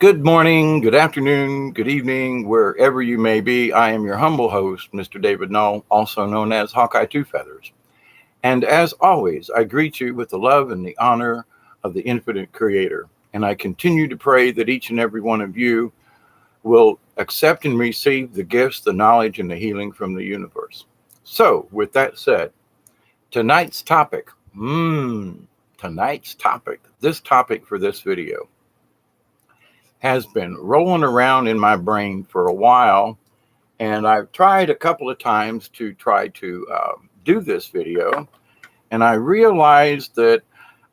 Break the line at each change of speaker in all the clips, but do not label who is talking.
Good morning, good afternoon, good evening, wherever you may be. I am your humble host, Mr. David Null, also known as Hawkeye Two Feathers. And as always, I greet you with the love and the honor of the infinite creator. And I continue to pray that each and every one of you will accept and receive the gifts, the knowledge, and the healing from the universe. So, with that said, tonight's topic, this topic for this video has been rolling around in my brain for a while, and I've tried a couple of times to do this video, and I realized that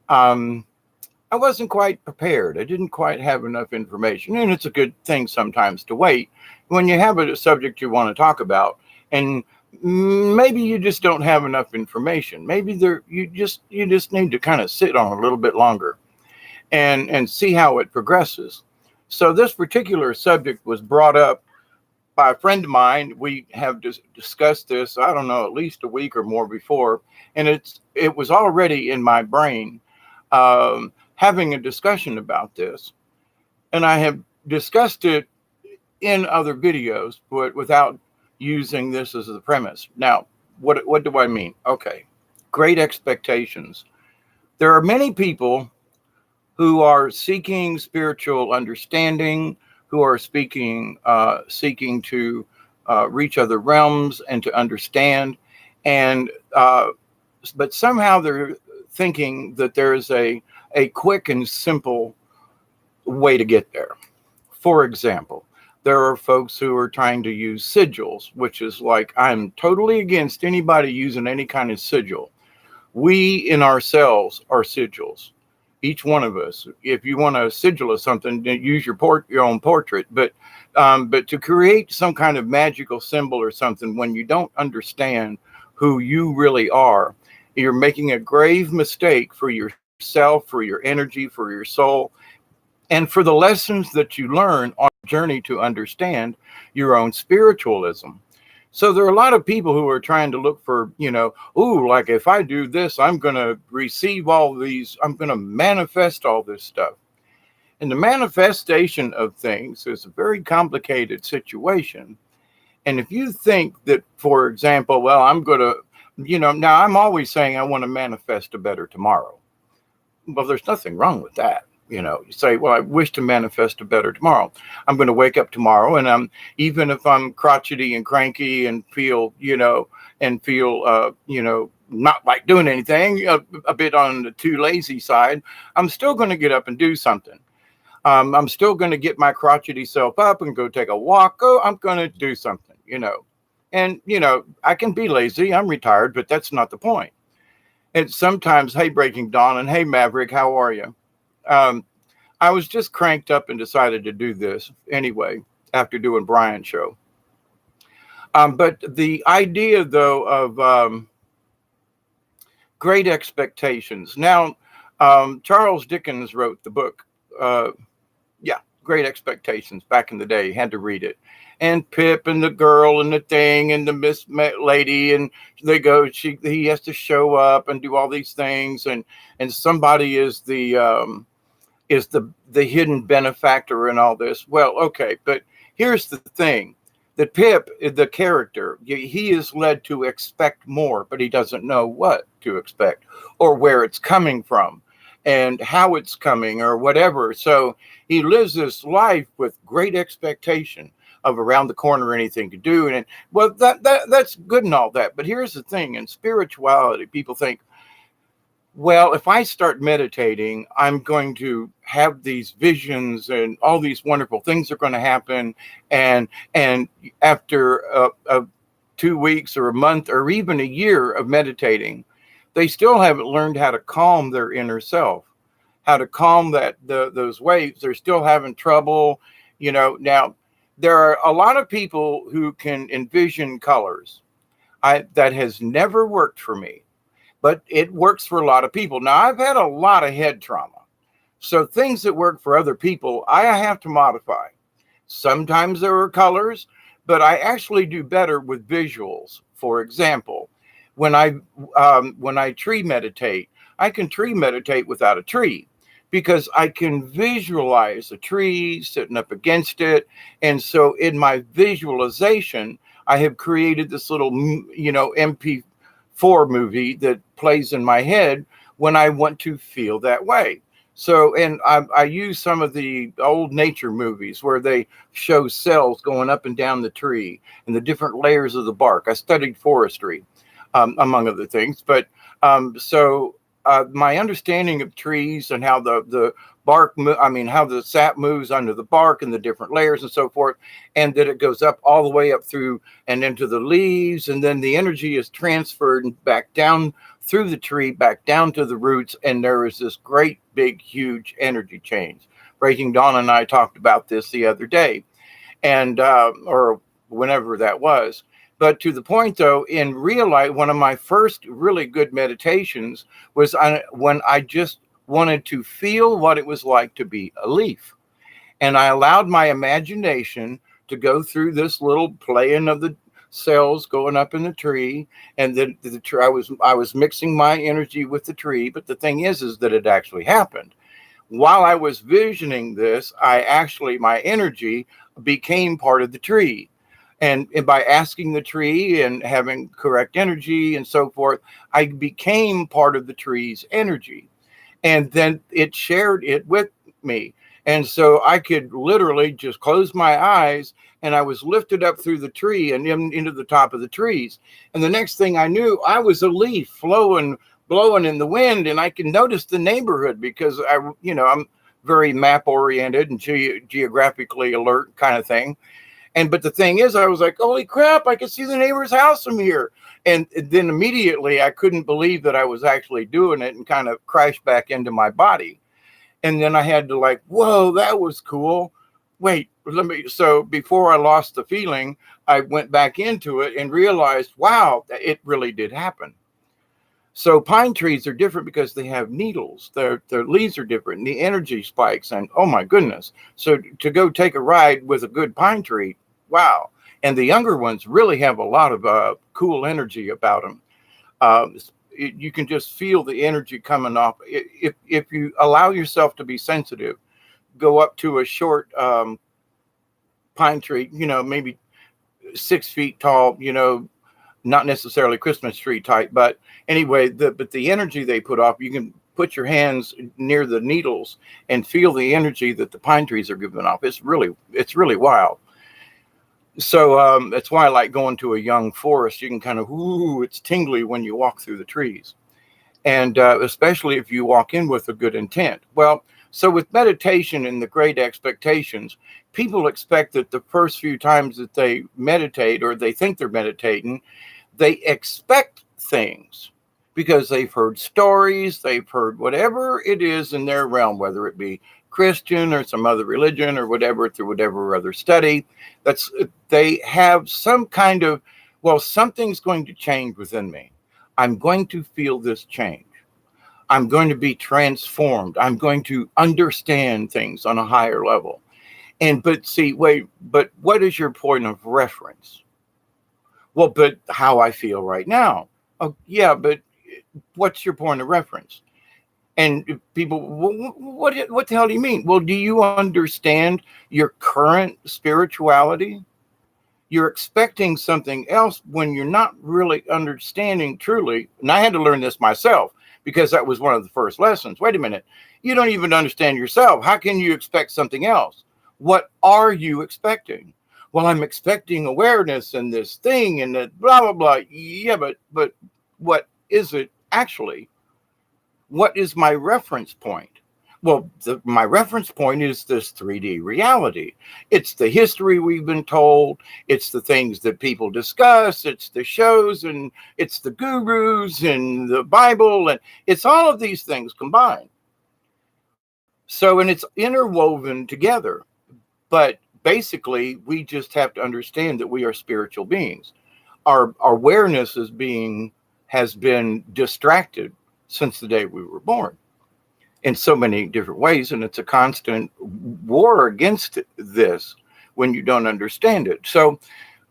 I wasn't quite prepared. I didn't quite have enough information, and it's a good thing sometimes to wait when you have a subject you want to talk about, and maybe you just don't have enough information. Maybe you just need to kind of sit on a little bit longer and see how it progresses. So this particular subject was brought up by a friend of mine. We have discussed this, I don't know, at least a week or more before, and it was already in my brain, having a discussion about this. And I have discussed it in other videos, but without using this as the premise. Now, what do I mean? Okay, great expectations. There are many people who are seeking spiritual understanding, who are seeking to reach other realms and to understand, and but somehow they're thinking that there's a quick and simple way to get there. For example, there are folks who are trying to use sigils, which is like, I'm totally against anybody using any kind of sigil. We in ourselves are sigils. Each one of us. If you want a sigil of something, use your own portrait. But to create some kind of magical symbol or something when you don't understand who you really are, you're making a grave mistake for yourself, for your energy, for your soul, and for the lessons that you learn on the journey to understand your own spiritualism. So there are a lot of people who are trying to look for, like if I do this, I'm going to receive all these, I'm going to manifest all this stuff. And the manifestation of things is a very complicated situation. And if you think that, for example, well, I'm going to, now I'm always saying I want to manifest a better tomorrow. Well, there's nothing wrong with that. You say, well, I wish to manifest a better tomorrow. I'm going to wake up tomorrow, and even if I'm crotchety and cranky and feel, not like doing anything, a bit on the too lazy side, I'm still going to get up and do something. I'm still going to get my crotchety self up and go take a walk. I'm going to do something, And, I can be lazy. I'm retired, but that's not the point. And sometimes, hey, Breaking Dawn, and hey, Maverick, how are you? I was just cranked up and decided to do this anyway after doing Brian's show. But the idea, though, of great expectations. Now, Charles Dickens wrote the book, Great Expectations, back in the day. Had to read it. And Pip and the girl and the thing and the Miss Lady, and he has to show up and do all these things, and somebody is the hidden benefactor and all this. Well, okay, but here's the thing. That Pip, the character, he is led to expect more, but he doesn't know what to expect or where it's coming from and how it's coming or whatever. So he lives this life with great expectation of around the corner anything to do. And well, that's good and all that. But here's the thing. In spirituality, people think, well, if I start meditating, I'm going to have these visions and all these wonderful things are going to happen. And after 2 weeks or a month or even a year of meditating, they still haven't learned how to calm their inner self, how to calm those waves. They're still having trouble. Now there are a lot of people who can envision colors. That has never worked for me. But it works for a lot of people. Now, I've had a lot of head trauma. So things that work for other people, I have to modify. Sometimes there are colors, but I actually do better with visuals. For example, when I tree meditate, I can tree meditate without a tree. because I can visualize a tree sitting up against it. And so in my visualization, I have created this little, MP4 movie that plays in my head when I want to feel that way. So, and I use some of the old nature movies where they show cells going up and down the tree and the different layers of the bark. I studied forestry, among other things. But my understanding of trees and how the bark, how the sap moves under the bark and the different layers and so forth, and that it goes up all the way up through and into the leaves, and then the energy is transferred back down through the tree, back down to the roots, and there is this great, big, huge energy change. Breaking Dawn and I talked about this the other day, and or whenever that was. But to the point, though, in real life, one of my first really good meditations was when I just wanted to feel what it was like to be a leaf. And I allowed my imagination to go through this little playing of the cells going up in the tree, and then I was mixing my energy with the tree. But the thing is that it actually happened. While I was visioning this, my energy became part of the tree. And by asking the tree and having correct energy and so forth, I became part of the tree's energy. And then it shared it with me. And so I could literally just close my eyes, and I was lifted up through the tree and into the top of the trees. And the next thing I knew, I was a leaf blowing in the wind, and I can notice the neighborhood because I'm very map oriented and geographically alert kind of thing. But the thing is, I was like, holy crap, I can see the neighbor's house from here. And then immediately I couldn't believe that I was actually doing it and kind of crashed back into my body. And then I had to whoa, that was cool. Wait, so before I lost the feeling, I went back into it and realized, wow, it really did happen. So pine trees are different because they have needles. Their leaves are different, and the energy spikes. And oh my goodness. So to go take a ride with a good pine tree, wow. And the younger ones really have a lot of cool energy about them. You can just feel the energy coming off. If you allow yourself to be sensitive, go up to a short pine tree, maybe 6 feet tall, not necessarily Christmas tree type, but anyway, but the energy they put off, you can put your hands near the needles and feel the energy that the pine trees are giving off. It's really wild. So that's why I like going to a young forest. You can kind of, it's tingly when you walk through the trees. And especially if you walk in with a good intent. Well, so with meditation and the great expectations, people expect that the first few times that they meditate or they think they're meditating, they expect things because they've heard stories, they've heard whatever it is in their realm, whether it be Christian or some other religion or whatever, through whatever other study. They have some kind of, well, something's going to change within me. I'm going to feel this change. I'm going to be transformed. I'm going to understand things on a higher level. But what is your point of reference? Well, but how I feel right now. Oh, yeah, but what's your point of reference? And people, what the hell do you mean? Well, do you understand your current spirituality? You're expecting something else when you're not really understanding truly. And I had to learn this myself because that was one of the first lessons. Wait a minute. You don't even understand yourself. How can you expect something else? What are you expecting? Well, I'm expecting awareness and this thing and that blah, blah, blah. Yeah, but what is it actually? What is my reference point? Well, my reference point is this 3D reality. It's the history we've been told. It's the things that people discuss. It's the shows, and it's the gurus and the Bible. And it's all of these things combined. So, and it's interwoven together. But basically, we just have to understand that we are spiritual beings. Our awareness has been distracted since the day we were born in so many different ways. And it's a constant war against this when you don't understand it. So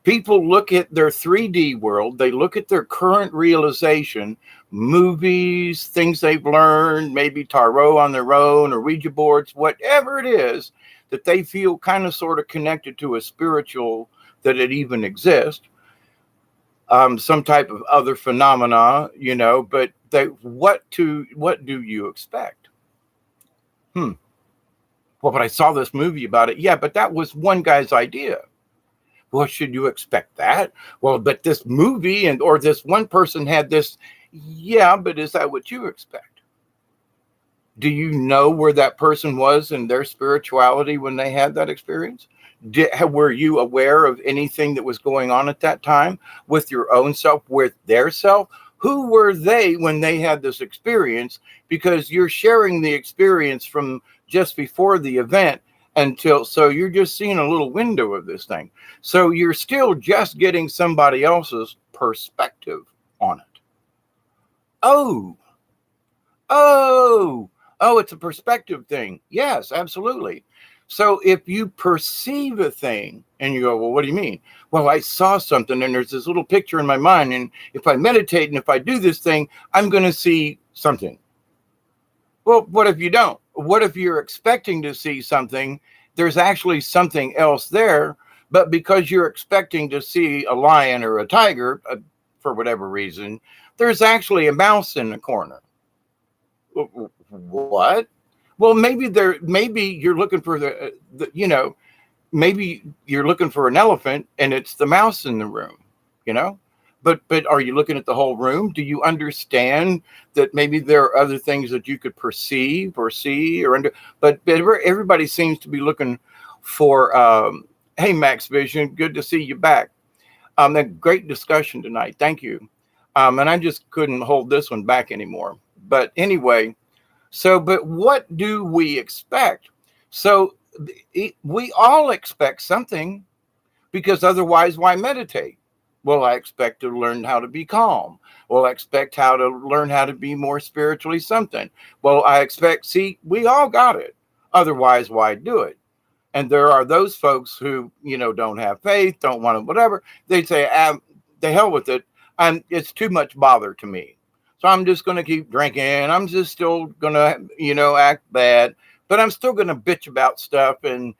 people look at their 3D world, they look at their current realization movies, things they've learned, maybe tarot on their own or Ouija boards, whatever it is that they feel kind of sort of connected to a spiritual, that it even exists, some type of other phenomena, but what do you expect? Well, but I saw this movie about it. Yeah, but that was one guy's idea. Well, should you expect that? Well, but this movie or this one person had this. Yeah, but is that what you expect? Do you know where that person was in their spirituality when they had that experience? Were you aware of anything that was going on at that time with your own self, with their self? Who were they when they had this experience? Because you're sharing the experience from just before the event so you're just seeing a little window of this thing. So you're still just getting somebody else's perspective on it. Oh, it's a perspective thing. Yes, absolutely. So if you perceive a thing and you go, well, what do you mean? Well, I saw something and there's this little picture in my mind. And if I meditate and if I do this thing, I'm going to see something. Well, what if you don't? What if you're expecting to see something? There's actually something else there, but because you're expecting to see a lion or a tiger, for whatever reason, there's actually a mouse in the corner. What? Well, maybe you're looking for maybe you're looking for an elephant and it's the mouse in the room, But are you looking at the whole room? Do you understand that maybe there are other things that you could perceive or see or under? But everybody seems to be looking for. Hey, Max Vision, good to see you back. A great discussion tonight. Thank you. And I just couldn't hold this one back anymore. But anyway, but what do we expect? So we all expect something, because otherwise, why meditate? Well, I expect to learn how to be calm. Well, I expect how to learn how to be more spiritually something. Well, we all got it. Otherwise, why do it? And there are those folks who, don't have faith, don't want to, whatever. They say, the hell with it. It's too much bother to me. So I'm just going to keep drinking. I'm just still going to, act bad, but I'm still going to bitch about stuff and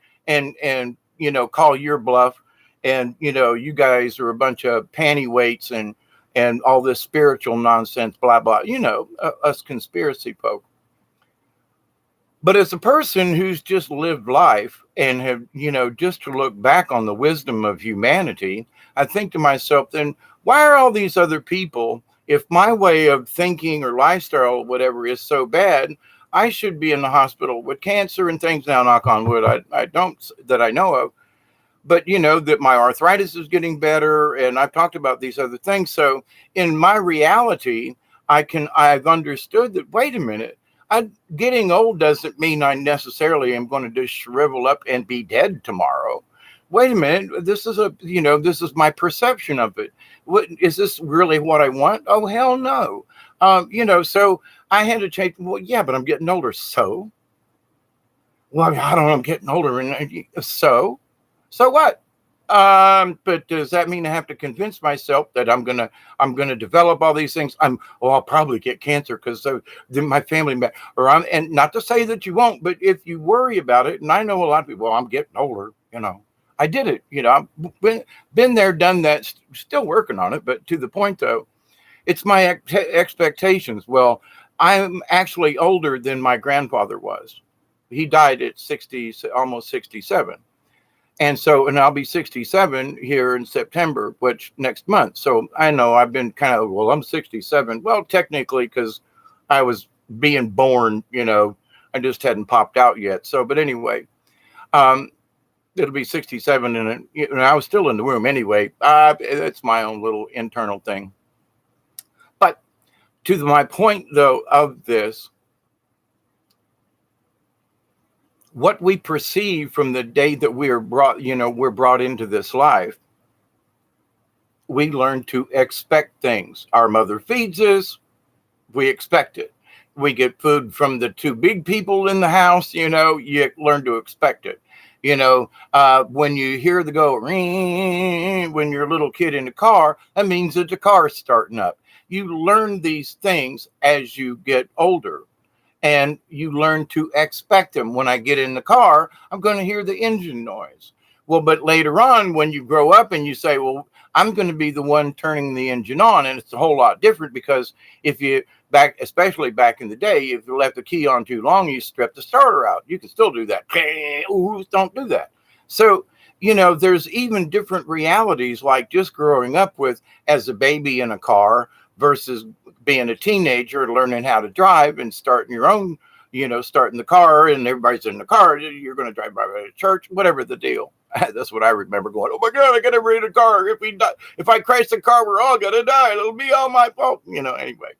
call your bluff. And, you guys are a bunch of panty weights and all this spiritual nonsense, blah, blah, us conspiracy folk. But as a person who's just lived life and have, just to look back on the wisdom of humanity, I think to myself, then why are all these other people, if my way of thinking or lifestyle or whatever is so bad, I should be in the hospital with cancer and things now, knock on wood, I don't, that I know of. But, that my arthritis is getting better, and I've talked about these other things. So in my reality, I've understood that, wait a minute, getting old doesn't mean I necessarily am going to just shrivel up and be dead tomorrow. Wait a minute, this is my perception of it. Is this really what I want? Oh, hell no. So I had to change. Well, yeah, but I'm getting older. So, well, I don't know, I'm getting older. And so what? But does that mean I have to convince myself that I'm gonna develop all these things? I'll probably get cancer because then my family, and not to say that you won't, but if you worry about it, and I know a lot of people, well, I'm getting older, I did it, I've been there, done that, still working on it. But to the point though, it's my expectations. Well, I'm actually older than my grandfather was. He died at 60, almost 67. And I'll be 67 here in September, which next month. So I know I've been I'm 67. Well, technically, because I was being born, I just hadn't popped out yet. So, but anyway, it'll be 67. And I was still in the womb anyway. It's my own little internal thing. But to my point, though, of this, what we perceive from the day that we're brought into this life, we learn to expect things. Our mother feeds us, we expect it. We get food from the two big people in the house, you learn to expect it. When you hear the go ring when you're a little kid in the car, that means that the car's starting up. you learn these things as you get older, and you learn to expect them. When I get in the car, I'm going to hear the engine noise. Well, but later on, when you grow up and you say, well, I'm going to be the one turning the engine on, and it's a whole lot different, because if you especially back in the day, if you left the key on too long, you strip the starter out. You can still do that. Ooh, don't do that. So, there's even different realities, like just growing up with as a baby in a car versus being a teenager, learning how to drive and starting your own, starting the car, and everybody's in the car. You're going to drive by to church, whatever the deal. That's what I remember going, oh my God, I got to read a car. If I crash the car, we're all going to die. It'll be all my fault. Anyway.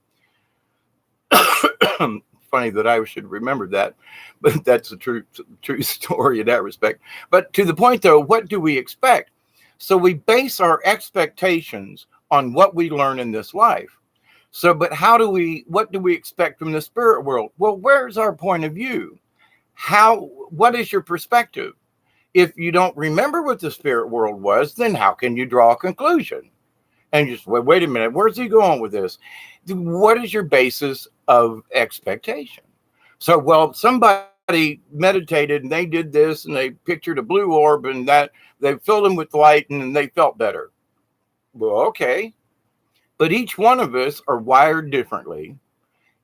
Funny that I should remember that, but that's a true story in that respect. But to the point, though, what do we expect? So we base our expectations on what we learn in this life. So, but what do we expect from the spirit world? Well, where's our point of view? What is your perspective? If you don't remember what the spirit world was, then how can you draw a conclusion? And just wait a minute, where's he going with this? What is your basis of expectation? So, well, somebody meditated and they did this and they pictured a blue orb and that they filled them with light and they felt better. Well, okay. But each one of us are wired differently.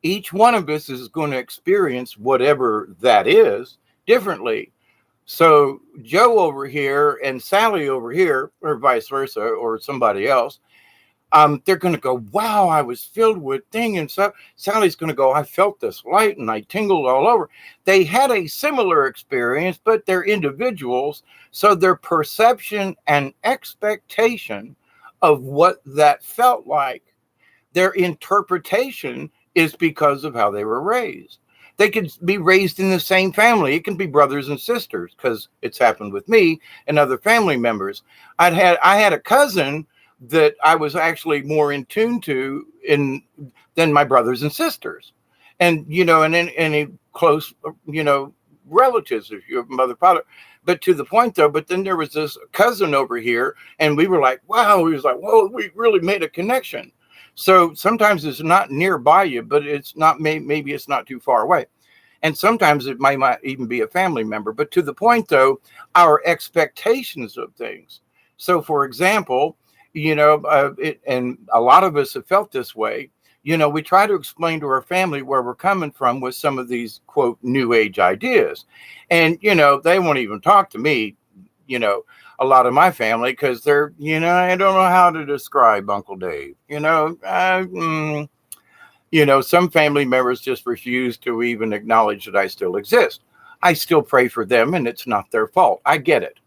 Each one of us is going to experience whatever that is differently. So Joe over here and Sally over here, or vice versa, or somebody else, they're going to go, wow, I was filled with thing. And so Sally's going to go, I felt this light and I tingled all over. They had a similar experience, but they're individuals. So their perception and expectation of what that felt like, their interpretation is because of how they were raised. They could be raised in the same family. It can be brothers and sisters, because it's happened with me and other family members. I had a cousin that I was actually more in tune to than my brothers and sisters. And, and any close, relatives, if you have mother, father. But to the point, though, but then there was this cousin over here, and we were like, wow, he was like, whoa, we really made a connection. So sometimes it's not nearby you, but it's not, maybe it's not too far away. And sometimes it might even be a family member. But to the point, though, our expectations of things. So, for example, and a lot of us have felt this way. We try to explain to our family where we're coming from with some of these, quote, new age ideas. And, they won't even talk to me, a lot of my family, because they're, I don't know how to describe Uncle Dave. Some family members just refuse to even acknowledge that I still exist. I still pray for them, and it's not their fault. I get it.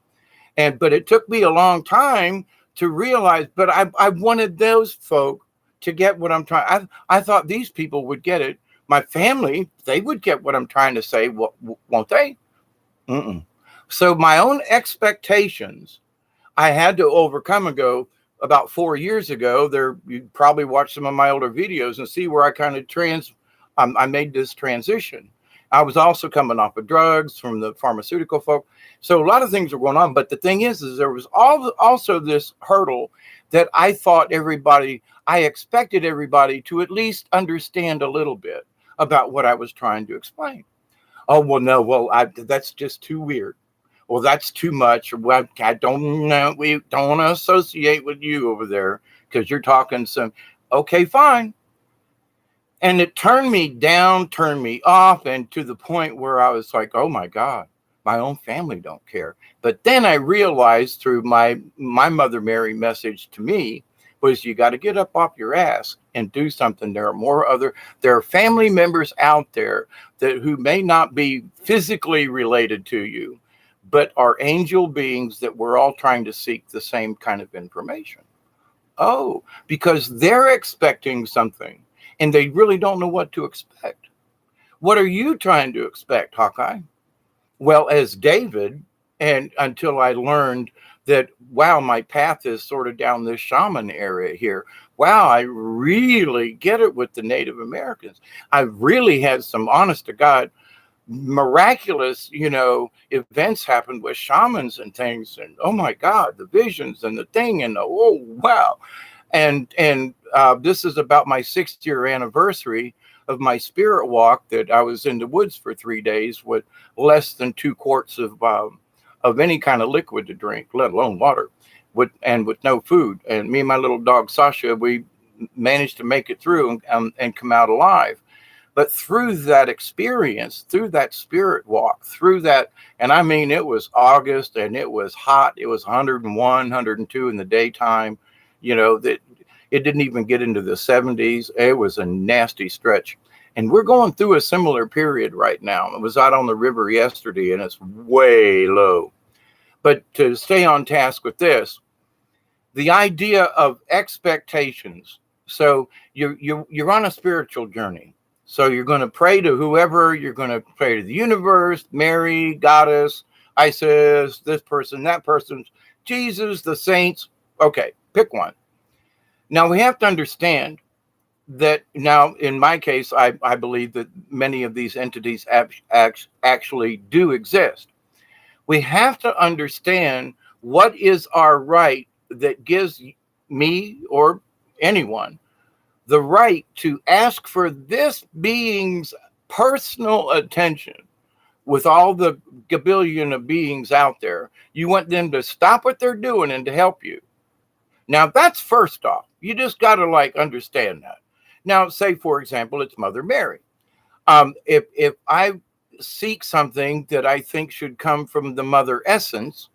But it took me a long time to realize, but I wanted those folk to get what I'm trying. I thought these people would get it. My family, they would get what I'm trying to say, won't they? Mm-mm. So my own expectations, I had to overcome and go, about 4 years ago, you probably watch some of my older videos and see where I kind of I made this transition. I was also coming off of drugs from the pharmaceutical folk. So a lot of things were going on. But the thing is there was also this hurdle that I expected everybody to at least understand a little bit about what I was trying to explain. Oh, well, no, that's just too weird. Well, that's too much. Well, I don't know. We don't want to associate with you over there because you're talking okay, fine. And it turned me down, turned me off, and to the point where I was like, oh my God, my own family don't care. But then I realized through my Mother Mary message to me was, you got to get up off your ass and do something. There are family members out there who may not be physically related to you, but are angel beings that we're all trying to seek the same kind of information. Oh, because they're expecting something and they really don't know what to expect. What are you trying to expect, Hawkeye? Well, as David, and until I learned that, wow, my path is sort of down this shaman area here. Wow, I really get it with the Native Americans. I've really had some honest to God miraculous, events happen with shamans and things. And oh my God, the visions and the thing and oh, wow. And this is about my 6th-year anniversary of my spirit walk, that I was in the woods for 3 days with less than 2 quarts of any kind of liquid to drink, let alone water, with no food. And me and my little dog Sasha, we managed to make it through and come out alive. But through that experience, through that spirit walk, through that, and I mean, it was August and it was hot. It was 101, 102 in the daytime. That it didn't even get into the 70s. It was a nasty stretch. And we're going through a similar period right now. I was out on the river yesterday and it's way low. But to stay on task with this, the idea of expectations. So you're on a spiritual journey. So you're going to pray to whoever, you're going to pray to the universe, Mary, Goddess, Isis, this person, that person, Jesus, the saints. Okay, pick one. Now we have to understand that now, in my case, I believe that many of these entities actually do exist. We have to understand what is our right that gives me or anyone the right to ask for this being's personal attention. With all the gabillion of beings out there, you want them to stop what they're doing and to help you. Now, that's first off. You just got to understand that. Now, say, for example, it's Mother Mary. If I seek something that I think should come from the Mother Essence,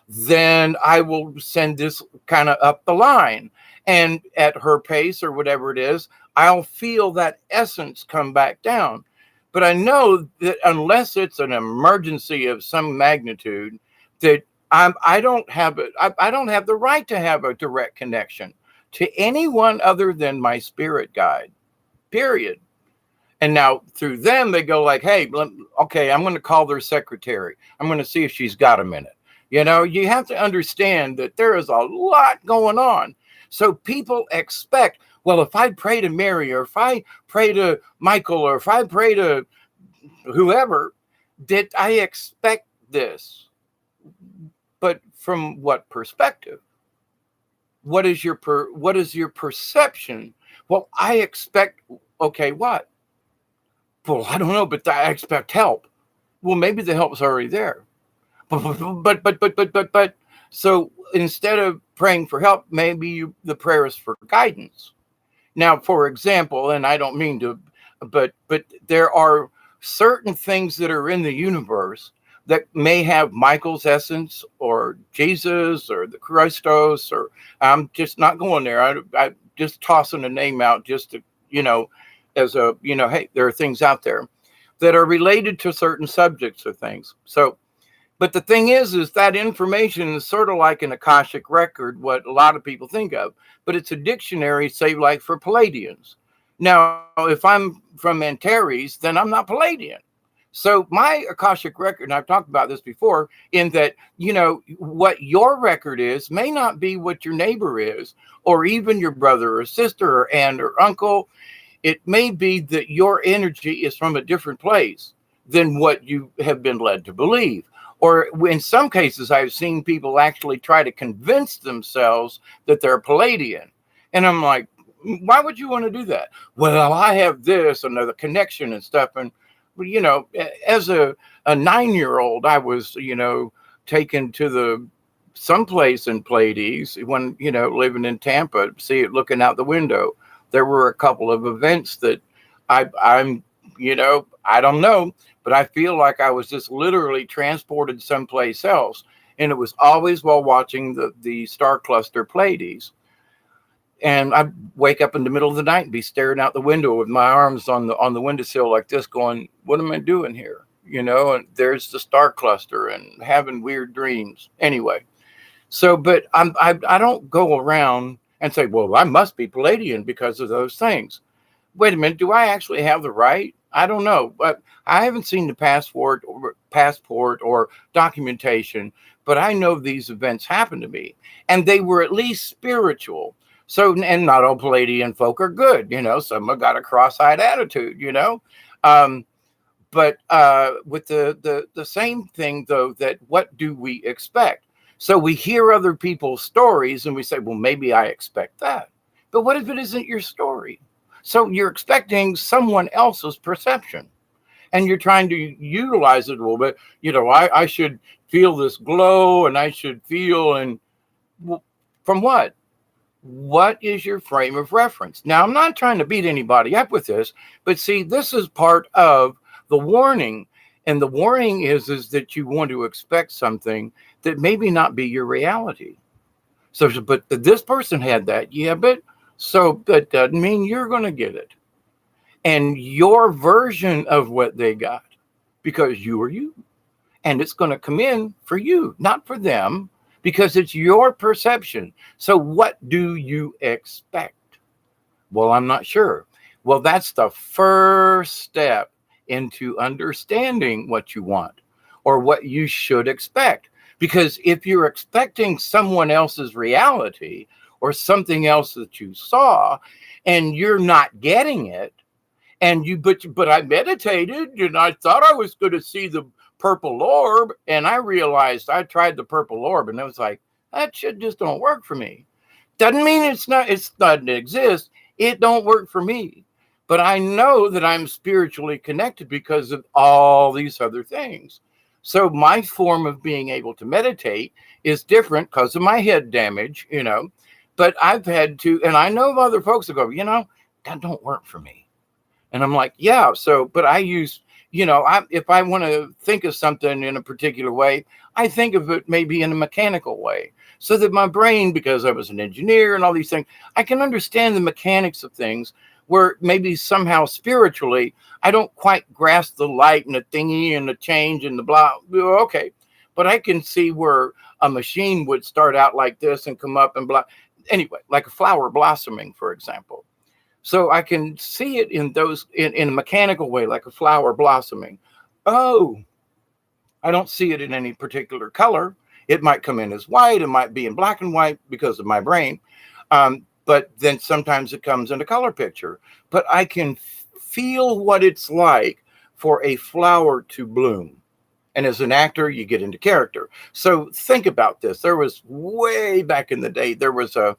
then I will send this kind of up the line. And at her pace or whatever it is, I'll feel that essence come back down. But I know that unless it's an emergency of some magnitude, that I don't have the right to have a direct connection to anyone other than my spirit guide, period. And now through them, they go hey, okay, I'm going to call their secretary. I'm going to see if she's got a minute. You have to understand that there is a lot going on. So people expect, well, if I pray to Mary, or if I pray to Michael, or if I pray to whoever, did I expect this? But from what perspective? What is your perception? Well, I expect, okay, what? Well, I don't know, but I expect help. Well, maybe the help's already there. But. So instead of praying for help, maybe the prayer is for guidance. Now, for example, and I don't mean to, but there are certain things that are in the universe that may have Michael's essence or Jesus or the Christos, or I'm just not going there. I just tossing a name out just to, as a, hey, there are things out there that are related to certain subjects or things. So, but the thing is that information is sort of like an Akashic record, what a lot of people think of, but it's a dictionary, say, like for Palladians. Now, if I'm from Antares, then I'm not Palladian. So my Akashic record, and I've talked about this before, in that, what your record is may not be what your neighbor is, or even your brother or sister or aunt or uncle. It may be that your energy is from a different place than what you have been led to believe. Or in some cases, I've seen people actually try to convince themselves that they're Palladian. And I'm like, why would you want to do that? Well, I have this and the connection and stuff. And, as a 9-year-old, I was, taken to someplace in Pleiades when, living in Tampa, see it looking out the window. There were a couple of events that I'm, I don't know, but I feel like I was just literally transported someplace else. And it was always while watching the star cluster Pleiades. And I'd wake up in the middle of the night and be staring out the window with my arms on the windowsill like this, going, what am I doing here? And there's the star cluster, and having weird dreams. Anyway, so, but I don't go around and say, well, I must be Palladian because of those things. Wait a minute, do I actually have the right? I don't know, but I haven't seen the passport or documentation, but I know these events happened to me, and they were at least spiritual. So, and not all Palladian folk are good, some have got a cross-eyed attitude, but with the same thing, though, that what do we expect? So we hear other people's stories and we say, well, maybe I expect that. But what if it isn't your story? So you're expecting someone else's perception, and you're trying to utilize it a little bit. I should feel this glow, and I should feel, and from what? What is your frame of reference? Now, I'm not trying to beat anybody up with this, but see, this is part of the warning. And the warning is that you want to expect something that maybe not be your reality. So, but this person had that. Yeah, but that doesn't mean you're going to get it. And your version of what they got, because you are you. And it's going to come in for you, not for them, because it's your perception. So what do you expect? Well, I'm not sure. Well, that's the first step into understanding what you want or what you should expect. Because if you're expecting someone else's reality or something else that you saw and you're not getting it, but I meditated and I thought I was going to see the purple orb, and I realized I tried the purple orb and I was like, that shit just don't work for me. Doesn't mean it doesn't exist. It don't work for me. But I know that I'm spiritually connected because of all these other things. So my form of being able to meditate is different because of my head damage, but I've had to, and I know of other folks that go, that don't work for me. And I'm like, yeah. So, but I use, if I want to think of something in a particular way, I think of it maybe in a mechanical way, so that my brain, because I was an engineer and all these things, I can understand the mechanics of things where maybe somehow spiritually, I don't quite grasp the light and the thingy and the change and the blah. Okay. But I can see where a machine would start out like this and come up and blah. Anyway, like a flower blossoming, for example. So I can see it in a mechanical way, like a flower blossoming. Oh, I don't see it in any particular color. It might come in as white. It might be in black and white because of my brain. But then sometimes it comes in a color picture. But I can feel what it's like for a flower to bloom. And as an actor, you get into character. So think about this. There was way back in the day, there was a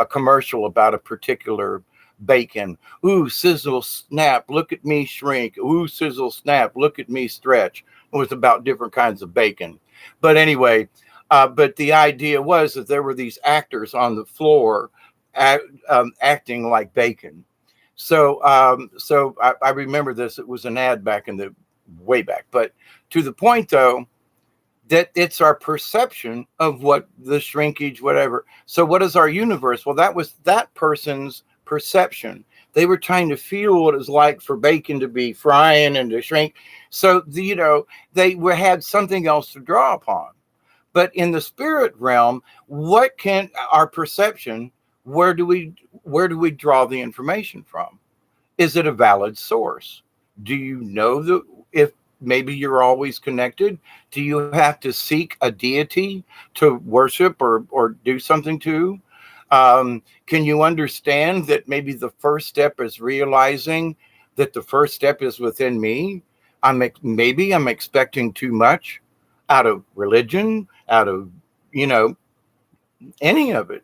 commercial about a particular bacon. Ooh, sizzle, snap, look at me shrink. Ooh, sizzle, snap, look at me stretch. It was about different kinds of bacon. But anyway, but the idea was that there were these actors on the floor acting like bacon. So I remember this. It was an ad back in the way back. But to the point, though, that it's our perception of what the shrinkage, whatever. So what is our universe? Well, that was that person's perception. They were trying to feel what it's like for bacon to be frying and to shrink. So, they had something else to draw upon. But in the spirit realm, what can our perception, where do we draw the information from? Is it a valid source? Do you know if maybe you're always connected? Do you have to seek a deity to worship or do something to? Can you understand that maybe the first step is realizing that the first step is within me? Maybe I'm expecting too much out of religion, out of, any of it.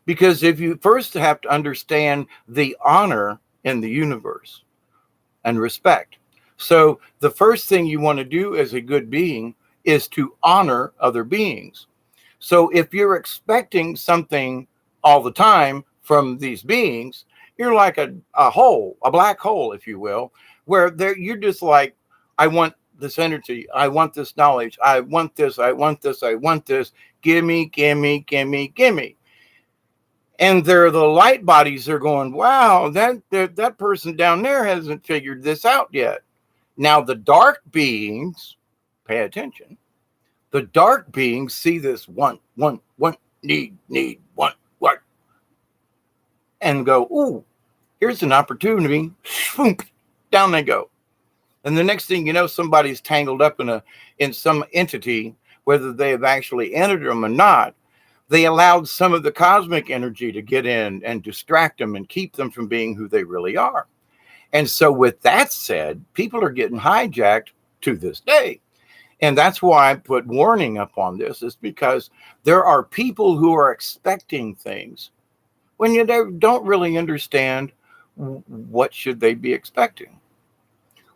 Because if you first have to understand the honor in the universe and respect. So the first thing you want to do as a good being is to honor other beings. So if you're expecting something all the time from these beings, you're like a black hole, if you will, where you're just like, I want this energy. I want this knowledge. I want this. I want this. I want this. Gimme, gimme, gimme, gimme. And they're the light bodies are going, wow, that person down there hasn't figured this out yet. Now the dark beings, pay attention. The dark beings see this want, need, want, and go, ooh, here's an opportunity. Swoop, down they go. And the next thing you know, somebody's tangled up in some entity, whether they have actually entered them or not. They allowed some of the cosmic energy to get in and distract them and keep them from being who they really are. And so with that said, people are getting hijacked to this day. And that's why I put warning up on this, is because there are people who are expecting things when you don't really understand what should they be expecting.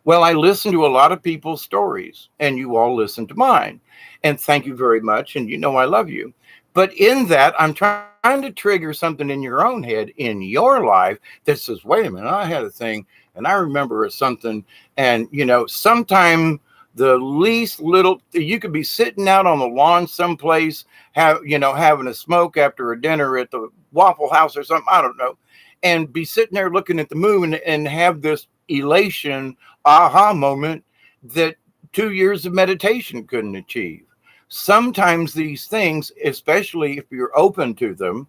Well, I listen to a lot of people's stories, and you all listen to mine. And thank you very much. And you know I love you. But in that, I'm trying to trigger something in your own head, in your life, that says, wait a minute, I had a thing, and I remember something. And, sometime the least little, you could be sitting out on the lawn someplace, having a smoke after a dinner at the Waffle House or something, I don't know, and be sitting there looking at the moon and have this elation aha moment that 2 years of meditation couldn't achieve. Sometimes these things, especially if you're open to them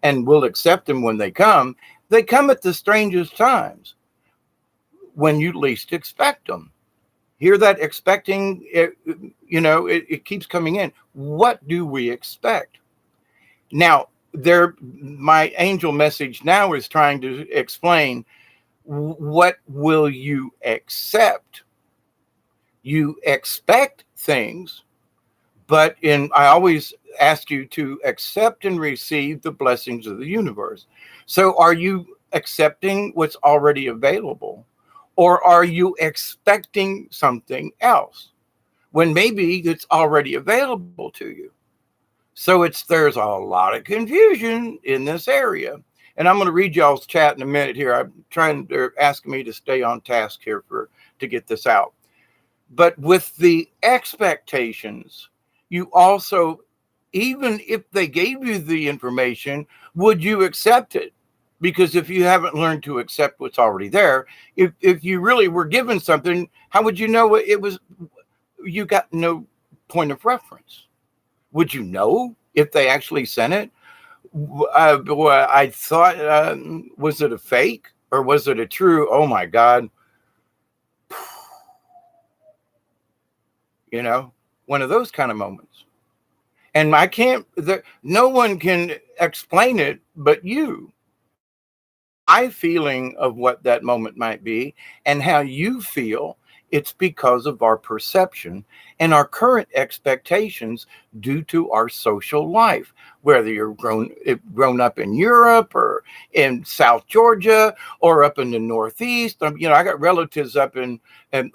and will accept them when they come at the strangest times when you least expect them. Hear that expecting, it keeps coming in. What do we expect? Now, my angel message now is trying to explain, what will you accept? You expect things, but I always ask you to accept and receive the blessings of the universe. So are you accepting what's already available, or are you expecting something else when maybe it's already available to you? So there's a lot of confusion in this area. And I'm going to read y'all's chat in a minute here. They're asking me to stay on task here to get this out. But with the expectations, you also, even if they gave you the information, would you accept it? Because if you haven't learned to accept what's already there, if you really were given something, how would you know it was? You got no point of reference. Would you know if they actually sent it? I thought, was it a fake or was it a true? Oh my God. One of those kind of moments. And no one can explain it but you. My feeling of what that moment might be and how you feel, it's because of our perception and our current expectations due to our social life, whether you're grown up in Europe or in South Georgia or up in the Northeast. I got relatives up in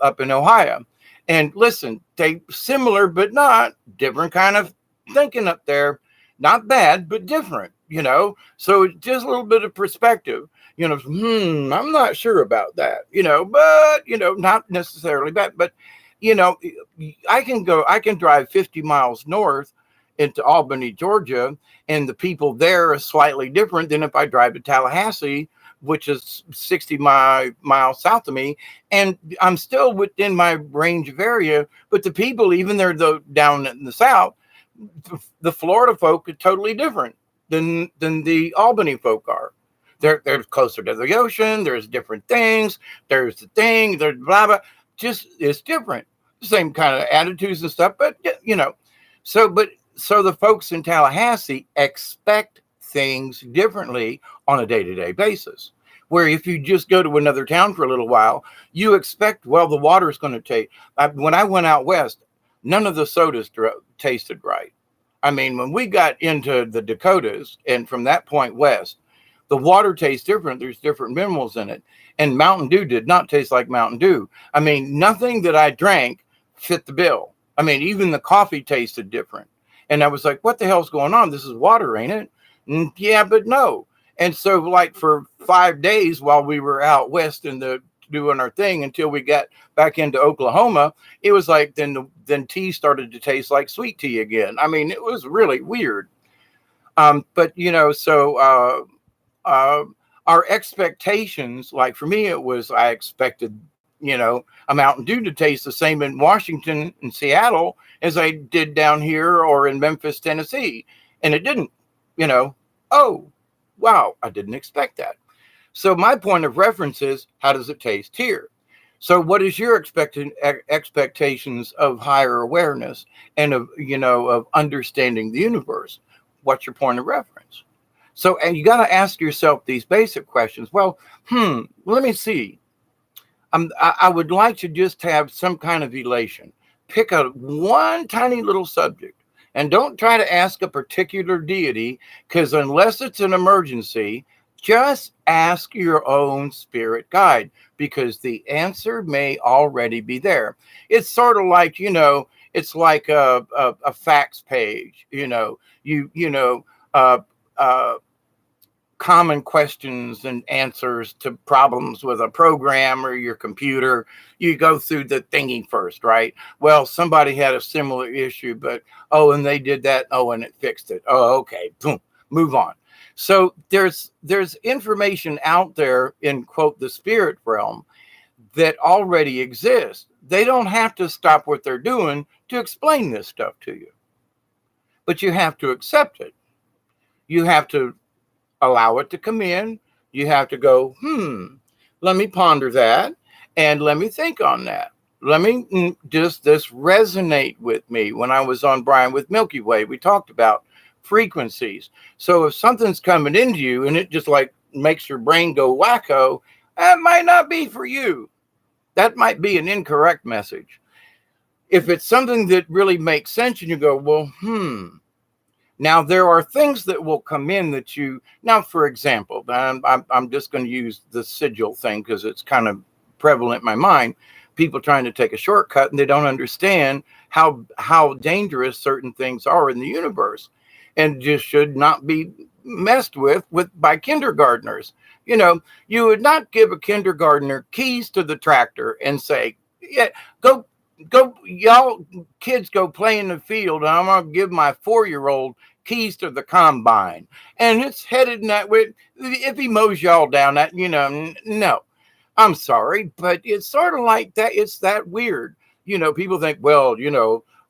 Ohio. And listen, they similar but not different kind of thinking up there. Not bad, but different, So just a little bit of perspective. I'm not sure about that, but, not necessarily bad, but, I can drive 50 miles north into Albany, Georgia, and the people there are slightly different than if I drive to Tallahassee, which is 60 miles south of me, and I'm still within my range of area, but the people, even there though down in the south, the Florida folk are totally different than the Albany folk are. They're closer to the ocean. There's different things. There's the thing. There's blah blah. Just it's different. Same kind of attitudes and stuff, but So the folks in Tallahassee expect things differently on a day-to-day basis. Where if you just go to another town for a little while, you expect, well, the water's going to taste. When I went out west, none of the sodas tasted right. I mean, when we got into the Dakotas and from that point west, the water tastes different. There's different minerals in it. And Mountain Dew did not taste like Mountain Dew. I mean, nothing that I drank fit the bill. I mean, even the coffee tasted different. And I was like, what the hell's going on? This is water, ain't it? And yeah, but no. And so like for 5 days while we were out west doing our thing until we got back into Oklahoma, it was like then tea started to taste like sweet tea again. I mean, it was really weird. But our expectations, like for me, it was I expected, a Mountain Dew to taste the same in Washington and Seattle as I did down here or in Memphis, Tennessee. And it didn't, oh, wow, I didn't expect that. So my point of reference is, how does it taste here? So what is your expectations of higher awareness and of understanding the universe? What's your point of reference? So, and you got to ask yourself these basic questions. Well, let me see. I would like to just have some kind of elation. Pick one tiny little subject And don't try to ask a particular deity, because unless it's an emergency, just ask your own spirit guide, because the answer may already be there. It's sort of like, it's like a fax page, uh, uh, common questions and answers to problems with a program or your computer. You go through the thingy first, right? Well, somebody had a similar issue, but and they did that. Oh, and it fixed it. Oh, okay. Boom. Move on. So there's information out there in, quote, the spirit realm that already exists. They don't have to stop what they're doing to explain this stuff to you, but you have to accept it. You have to allow it to come in. You have to go, let me ponder that and let me think on that. Let me, does this resonate with me? When I was on Brian with Milky Way, we talked about frequencies. So if something's coming into you and it just like makes your brain go wacko, that might not be for you. That might be an incorrect message. If it's something that really makes sense and you go, well, now, there are things that will come in that now, for example, I'm just going to use the sigil thing because it's kind of prevalent in my mind. People trying to take a shortcut and they don't understand how dangerous certain things are in the universe and just should not be messed with by kindergartners. You would not give a kindergartner keys to the tractor and say, yeah, go, y'all kids go play in the field, and I'm going to give my 4-year-old keys to the combine, and it's headed in that way. If he mows y'all down, that no, I'm sorry, but it's sort of like that. It's that weird. People think, well,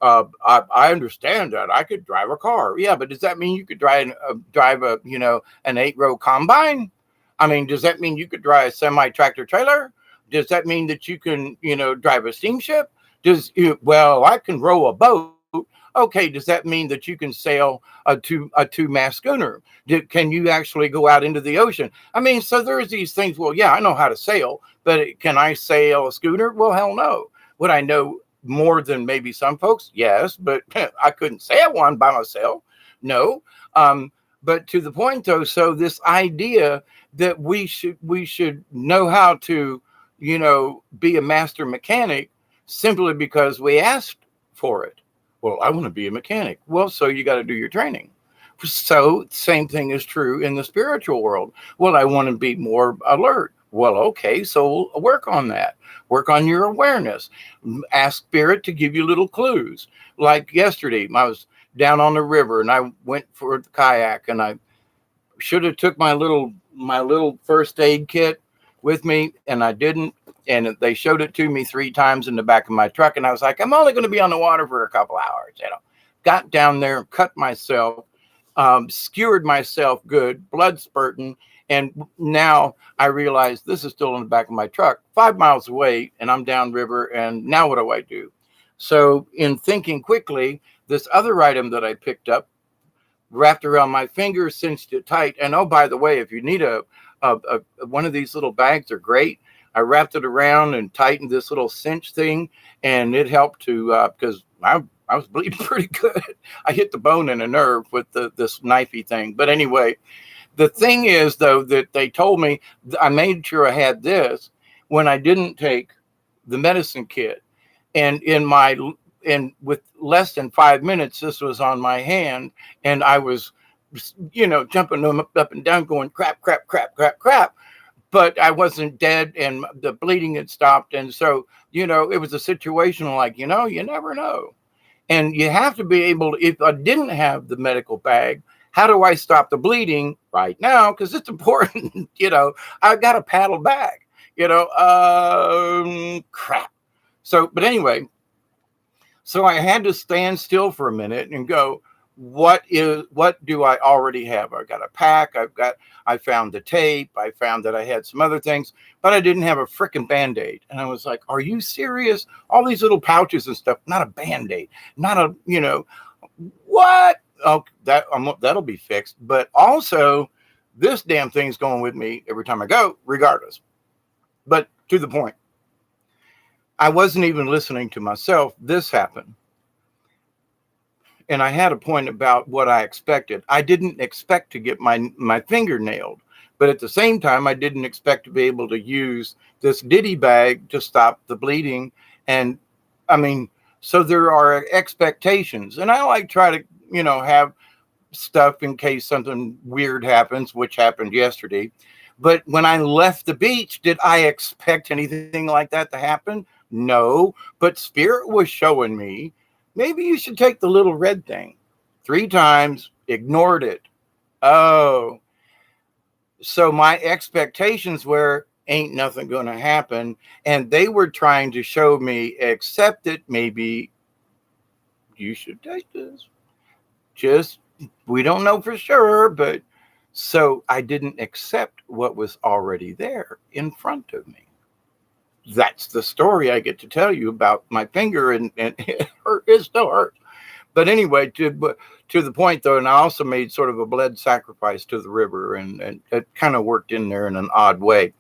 I understand that I could drive a car. Yeah, but does that mean you could drive an 8-row combine? I mean, does that mean you could drive a semi-tractor trailer? Does that mean that you can, drive a steamship? Well, I can row a boat. Okay, does that mean that you can sail a two-mast schooner? Can you actually go out into the ocean? I mean, so there's these things. Well, yeah, I know how to sail, but can I sail a schooner? Well, hell no. Would I know more than maybe some folks? Yes, but I couldn't sail one by myself. No. But to the point though, so this idea that we should know how to, be a master mechanic simply because we asked for it. Well, I want to be a mechanic. Well, so you got to do your training. So same thing is true in the spiritual world. Well, I want to be more alert. Well, okay, so work on that. Work on your awareness. Ask spirit to give you little clues. Like yesterday, I was down on the river and I went for the kayak, and I should have took my little first aid kit with me, and I didn't. And they showed it to me 3 times in the back of my truck, and I was like, I'm only going to be on the water for a couple hours. Got down there, cut myself, skewered myself good, blood spurting, and now I realize this is still in the back of my truck, 5 miles away, and I'm downriver. And now what do I do? So in thinking quickly, this other item that I picked up, wrapped around my finger, cinched it tight. And oh, by the way, if you need a one of these little bags, they're great. I wrapped it around and tightened this little cinch thing, and it helped to because I was bleeding pretty good. I hit the bone and a nerve with this knifey thing. But anyway, the thing is though that they told me, I made sure I had this when I didn't take the medicine kit, and with less than 5 minutes, this was on my hand, and I was, jumping them up and down, going crap, crap, crap, crap, crap. But I wasn't dead, and the bleeding had stopped. And so, it was a situation like, you never know. And you have to be able to, if I didn't have the medical bag, how do I stop the bleeding right now? Because it's important, I've got a paddle back, crap. So, but anyway, so I had to stand still for a minute and go, what do I already have? I got a pack. I found the tape. I found that I had some other things, but I didn't have a freaking Band-Aid. And I was like, are you serious? All these little pouches and stuff, not a Band-Aid, not a, what? Oh, that'll be fixed. But also this damn thing's going with me every time I go, regardless. But to the point, I wasn't even listening to myself. This happened. and I had a point about what I expected. I didn't expect to get my finger nailed, but at the same time, I didn't expect to be able to use this ditty bag to stop the bleeding. And I mean, so there are expectations, and I like try to, have stuff in case something weird happens, which happened yesterday. But when I left the beach, did I expect anything like that to happen? No. But Spirit was showing me, maybe you should take the little red thing. 3 times, ignored it. Oh, so my expectations were, ain't nothing going to happen. And they were trying to show me, accept it, maybe you should take this. Just, we don't know for sure, but so I didn't accept what was already there in front of me. That's the story I get to tell you about my finger, and it hurt. It still hurts. But anyway, to the point though, and I also made sort of a blood sacrifice to the river, and it kind of worked in there in an odd way.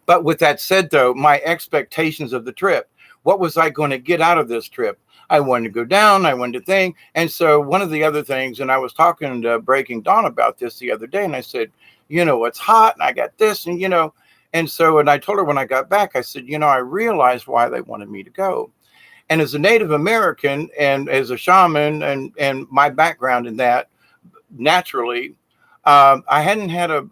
But with that said though, my expectations of the trip, what was I going to get out of this trip? I wanted to go down, I wanted to think. And so one of the other things, and I was talking to Breaking Dawn about this the other day, and I said, it's hot, and I got this, and and I told her when I got back, I said, I realized why they wanted me to go. And as a Native American and as a shaman, and my background in that, naturally, I hadn't had a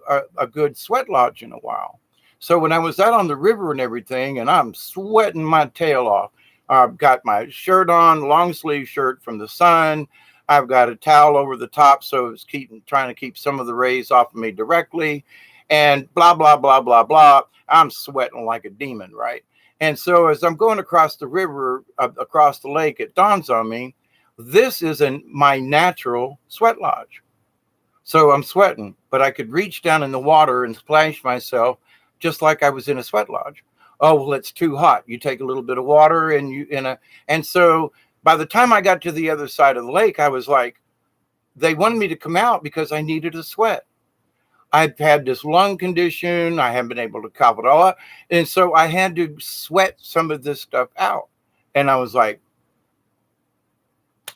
good sweat lodge in a while. So when I was out on the river and everything, and I'm sweating my tail off, I've got my shirt on, long sleeve shirt from the sun. I've got a towel over the top, so it's trying to keep some of the rays off of me directly, and blah, blah, blah, blah, blah. I'm sweating like a demon, right? And so as I'm going across the river, across the lake, it dawns on me, this isn't my natural sweat lodge. So I'm sweating, but I could reach down in the water and splash myself just like I was in a sweat lodge. Oh, well, it's too hot. You take a little bit of water and so by the time I got to the other side of the lake, I was like, they wanted me to come out because I needed a sweat. I've had this lung condition. I haven't been able to cough it all up. And so I had to sweat some of this stuff out. And I was like,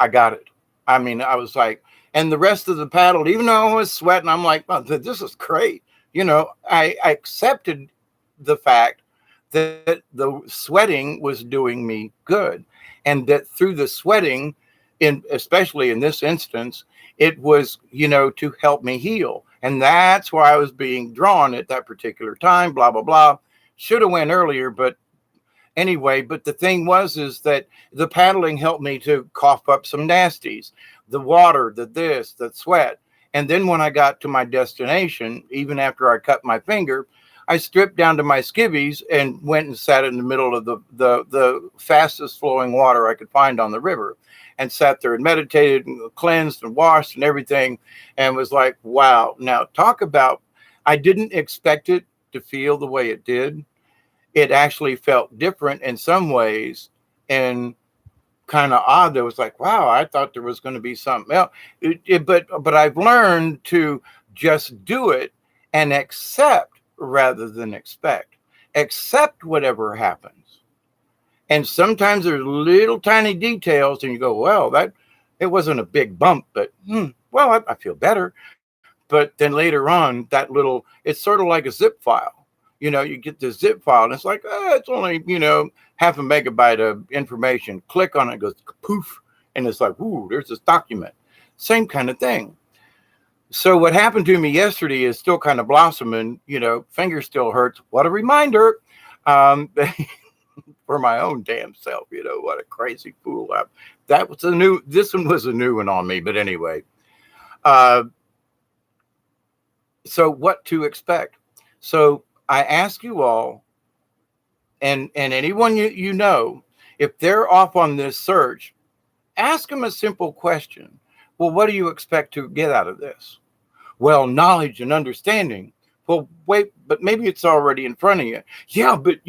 I got it. I mean, I was like, and the rest of the paddle, even though I was sweating, I'm like, oh, this is great. I accepted the fact that the sweating was doing me good, and that through the sweating, especially in this instance, it was, to help me heal. And that's why I was being drawn at that particular time, blah, blah, blah. Should have went earlier, but anyway, but the thing is that the paddling helped me to cough up some nasties, the water, the sweat. And then when I got to my destination, even after I cut my finger, I stripped down to my skivvies and went and sat in the middle of the fastest flowing water I could find on the river, and sat there and meditated and cleansed and washed and everything, and was like, wow. Now talk about, I didn't expect it to feel the way it did. It actually felt different in some ways, and kind of odd. It was like, wow, I thought there was going to be something else. But I've learned to just do it and accept rather than expect. Accept whatever happens. And sometimes there's little tiny details, and you go, well, it wasn't a big bump, but well, I feel better. But then later on, it's sort of like a zip file. You get the zip file, and it's like, it's only, half a megabyte of information. Click on it, goes poof, and it's like, ooh, there's this document. Same kind of thing. So what happened to me yesterday is still kind of blossoming. Finger still hurts. What a reminder. For my own damn self, what a crazy fool. This one was a new one on me, but anyway. So what to expect? So I ask you all, and anyone if they're off on this search, ask them a simple question. Well, what do you expect to get out of this? Well, knowledge and understanding. Well, wait, but maybe it's already in front of you. Yeah, but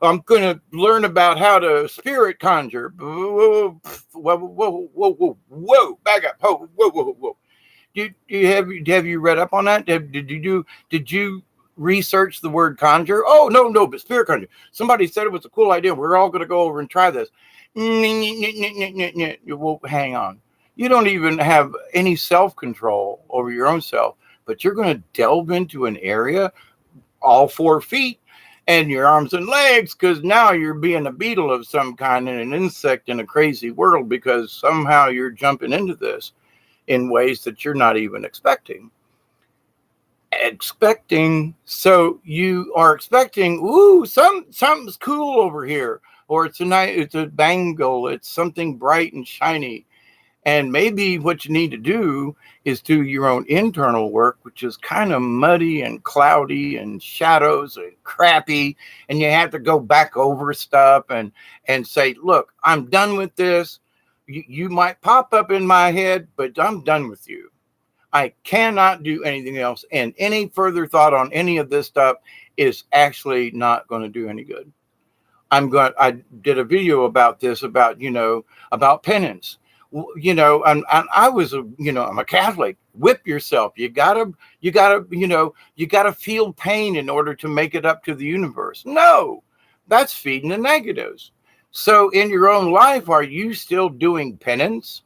I'm going to learn about how to spirit conjure. Whoa, back up. Whoa. Have you read up on that? Did you research the word conjure? Oh, no, but spirit conjure. Somebody said it was a cool idea. We're all going to go over and try this. Well, hang on. You don't even have any self-control over your own self, but you're going to delve into an area all 4 feet and your arms and legs, because now you're being a beetle of some kind and an insect in a crazy world, because somehow you're jumping into this in ways that you're not even expecting. So you are expecting, ooh, something's cool over here, or it's a bangle, it's something bright and shiny. And maybe what you need to do is do your own internal work, which is kind of muddy and cloudy and shadows and crappy. And you have to go back over stuff and say, look, I'm done with this. You might pop up in my head, but I'm done with you. I cannot do anything else. And any further thought on any of this stuff is actually not going to do any good. I did a video about this, about penance. And I was I'm a Catholic. Whip yourself. You gotta feel pain in order to make it up to the universe. No, that's feeding the negatives. So in your own life, are you still doing penance?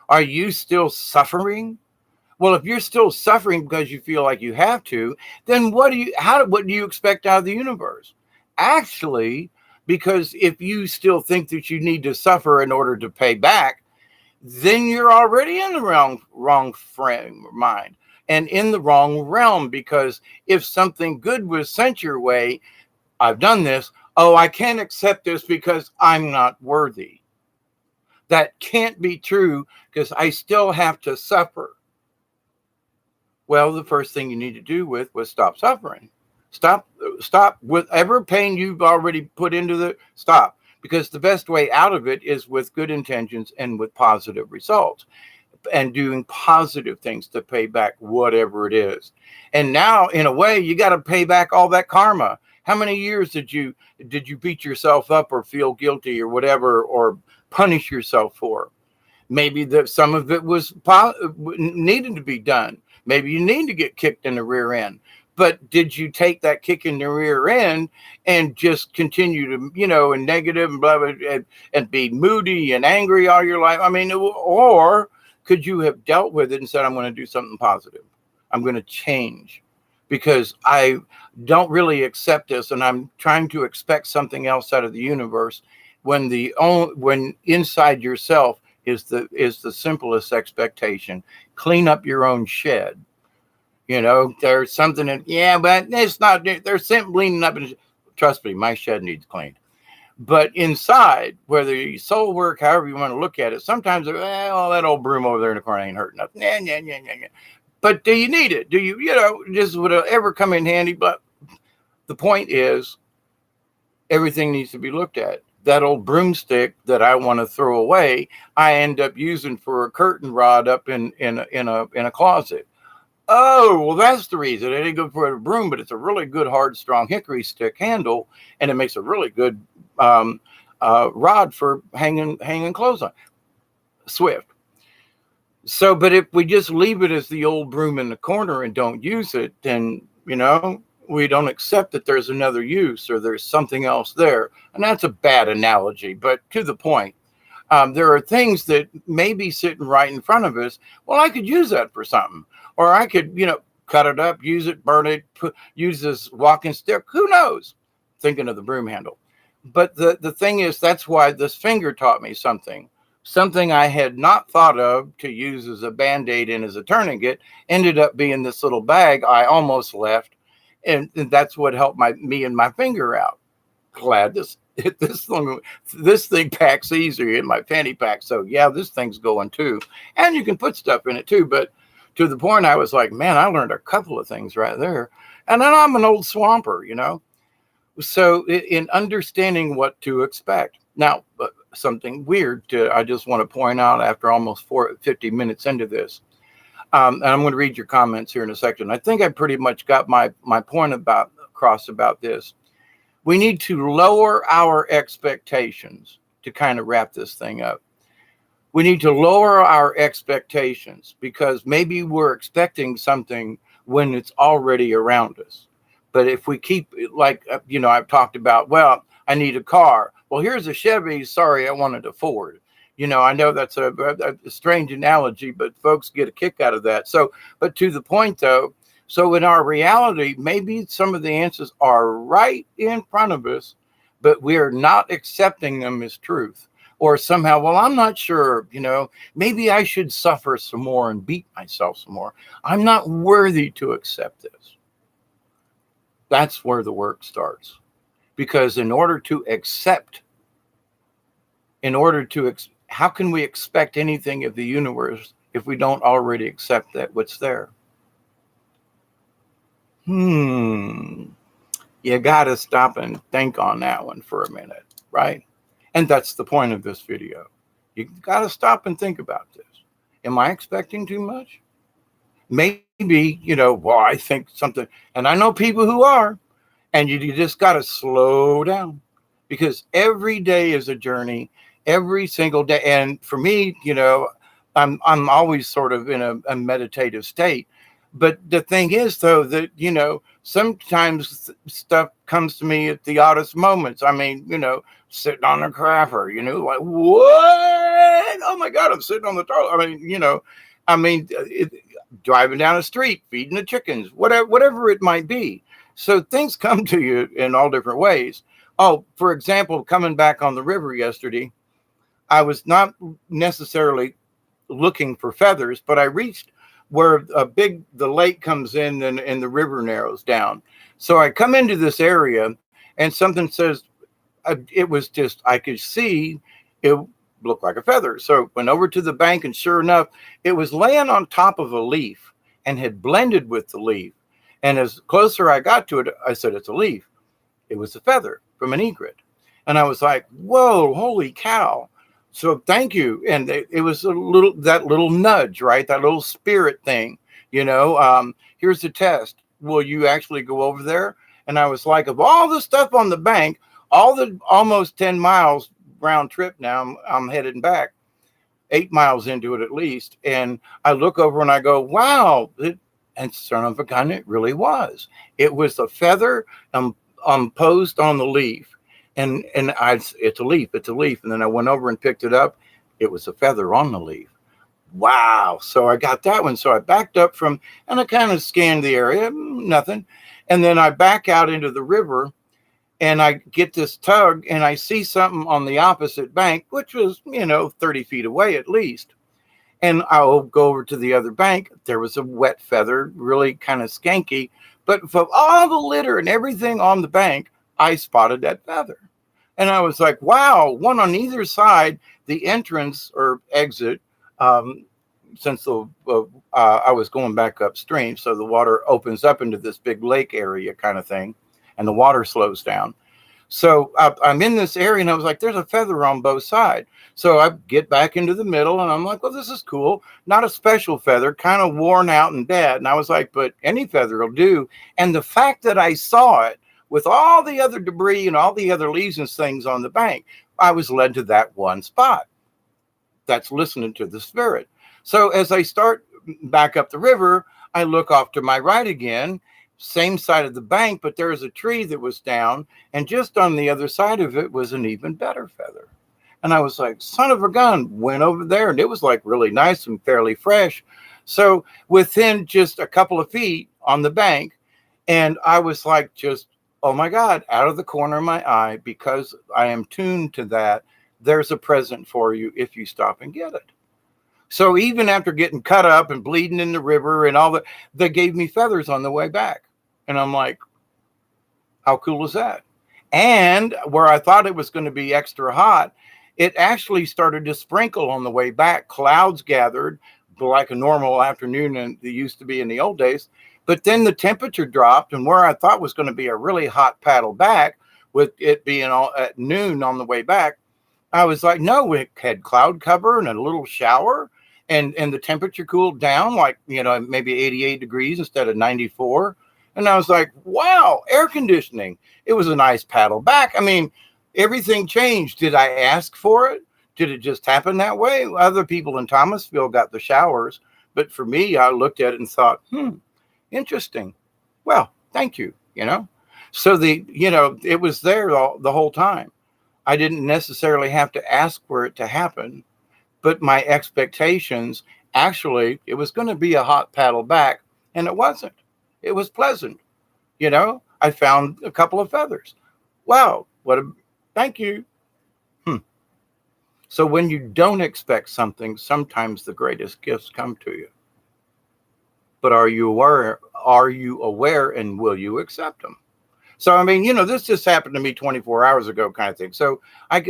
Are you still suffering? Well, if you're still suffering because you feel like you have to, then what do you expect out of the universe? Actually, because if you still think that you need to suffer in order to pay back, then you're already in the wrong frame of mind and in the wrong realm. Because if something good was sent your way, I've done this. Oh, I can't accept this because I'm not worthy. That can't be true, because I still have to suffer. Well, the first thing you need to do was stop suffering. Stop whatever pain you've already put into stop. Because the best way out of it is with good intentions and with positive results, and doing positive things to pay back whatever it is. And now, in a way, you got to pay back all that karma. How many years did you beat yourself up or feel guilty or whatever, or punish yourself for? Maybe that some of it was needed to be done. Maybe you need to get kicked in the rear end. But did you take that kick in the rear end and just continue to, and negative and blah, blah, and be moody and angry all your life? I mean, or could you have dealt with it and said, I'm going to do something positive. I'm going to change because I don't really accept this, and I'm trying to expect something else out of the universe, when inside yourself is the simplest expectation. Clean up your own shed. There's something but it's not. They're simply cleaning up. Trust me, my shed needs cleaned. But inside, whether you soul work, however you want to look at it, sometimes that old broom over there in the corner ain't hurting nothing. But do you need it? Do you, this would ever come in handy? But the point is, everything needs to be looked at. That old broomstick that I want to throw away, I end up using for a curtain rod up in a closet. Oh, well, that's the reason. It ain't good for a broom, but it's a really good, hard, strong hickory stick handle, and it makes a really good rod for hanging clothes on. Swift. So, but if we just leave it as the old broom in the corner and don't use it, then, we don't accept that there's another use or there's something else there. And that's a bad analogy, but to the point. There are things that may be sitting right in front of us. Well, I could use that for something. Or I could, cut it up, use it, burn it, use this walking stick. Who knows? Thinking of the broom handle. But the thing is, that's why this finger taught me something. Something I had not thought of to use as a Band-Aid and as a tourniquet ended up being this little bag I almost left. And that's what helped me and my finger out. Glad this thing packs easier in my fanny pack. So yeah, this thing's going too. And you can put stuff in it too. But to the point I was like, man, I learned a couple of things right there. And then I'm an old swamper, So in understanding what to expect. Now, something weird I just want to point out after almost 50 minutes into this. And I'm going to read your comments here in a second. I think I pretty much got my point across about this. We need to lower our expectations to kind of wrap this thing up. We need to lower our expectations, because maybe we're expecting something when it's already around us. But if we keep, I've talked about, well, I need a car. Well, here's a Chevy. Sorry, I wanted a Ford. I know that's a strange analogy, but folks get a kick out of that. So, but to the point though, so in our reality, maybe some of the answers are right in front of us, but we are not accepting them as truth. Or somehow, well, I'm not sure, maybe I should suffer some more and beat myself some more. I'm not worthy to accept this. That's where the work starts. Because in order to accept, how can we expect anything of the universe if we don't already accept that what's there? You got to stop and think on that one for a minute, right? And that's the point of this video. You got to stop and think about this. Am I expecting too much? Maybe, well, I think something, and I know people who are, and you just got to slow down, because every day is a journey, every single day. And for me, I'm always sort of in a meditative state. But the thing is, though, that, sometimes stuff comes to me at the oddest moments. I mean, sitting on a crapper, like, what? Oh my God, I'm sitting on the toilet. Driving down the street, feeding the chickens, whatever it might be. So things come to you in all different ways. Oh, for example, coming back on the river yesterday, I was not necessarily looking for feathers, but I reached where the lake comes in and the river narrows down. So I come into this area and something says, it was just, I could see it looked like a feather. So went over to the bank, and sure enough, it was laying on top of a leaf and had blended with the leaf. And as closer I got to it, I said, it's a leaf. It was a feather from an egret. And I was like, whoa, holy cow. So thank you. And it was that little nudge, right? That little spirit thing, here's the test. Will you actually go over there? And I was like, of all the stuff on the bank, all the almost 10 miles round trip now, I'm heading back 8 miles into it at least. And I look over and I go, wow. And son of a gun, it really was. It was a feather posed on the leaf. And it's a leaf. And then I went over and picked it up. It was a feather on the leaf. Wow. So I got that one. So I backed up and I kind of scanned the area, nothing. And then I back out into the river and I get this tug and I see something on the opposite bank, which was, 30 feet away at least. And I'll go over to the other bank. There was a wet feather, really kind of skanky. But for all the litter and everything on the bank, I spotted that feather. And I was like, wow, one on either side, the entrance or exit, since I was going back upstream, so the water opens up into this big lake area kind of thing, and the water slows down. So I'm in this area, and I was like, there's a feather on both sides. So I get back into the middle, and I'm like, well, this is cool. Not a special feather, kind of worn out and bad. And I was like, but any feather will do. And the fact that I saw it with all the other debris and all the other leaves and things on the bank, I was led to that one spot. That's listening to the spirit. So as I start back up the river, I look off to my right again, same side of the bank, but there was a tree that was down, and just on the other side of it was an even better feather. And I was like, son of a gun, went over there, and it was like really nice and fairly fresh. So within just a couple of feet on the bank, and I was like, just, oh my God, out of the corner of my eye, because I am tuned to that, there's a present for you if you stop and get it. So even after getting cut up and bleeding in the river and all that, they gave me feathers on the way back. And I'm like, how cool is that? And where I thought it was going to be extra hot, it actually started to sprinkle on the way back. Clouds gathered like a normal afternoon, and they used to be in the old days. But then the temperature dropped, and where I thought was going to be a really hot paddle back, with it being at noon on the way back, I was like, no, it had cloud cover and a little shower, and the temperature cooled down like, maybe 88 degrees instead of 94. And I was like, wow, air conditioning. It was a nice paddle back. I mean, everything changed. Did I ask for it? Did it just happen that way? Other people in Thomasville got the showers. But for me, I looked at it and thought, interesting. Well, thank you, So it was there the whole time. I didn't necessarily have to ask for it to happen. but my expectations, actually, it was going to be a hot paddle back, and it wasn't. It was pleasant. I found a couple of feathers. Wow, thank you. So when you don't expect something, sometimes the greatest gifts come to you. But are you aware? Are you aware, and will you accept them? So, I mean, this just happened to me 24 hours ago, kind of thing. So I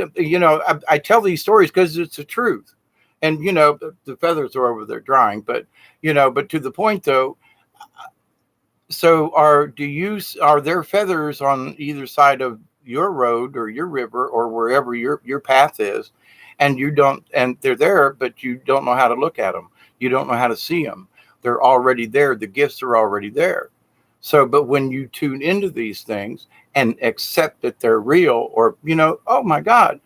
tell these stories because it's the truth. And, the feathers are over there drying, but to the point though, so are there feathers on either side of your road or your river or wherever your path is, and they're there, but you don't know how to look at them. You don't know how to see them. They're already there. The gifts are already there. So, but when you tune into these things and accept that they're real, or, oh my God,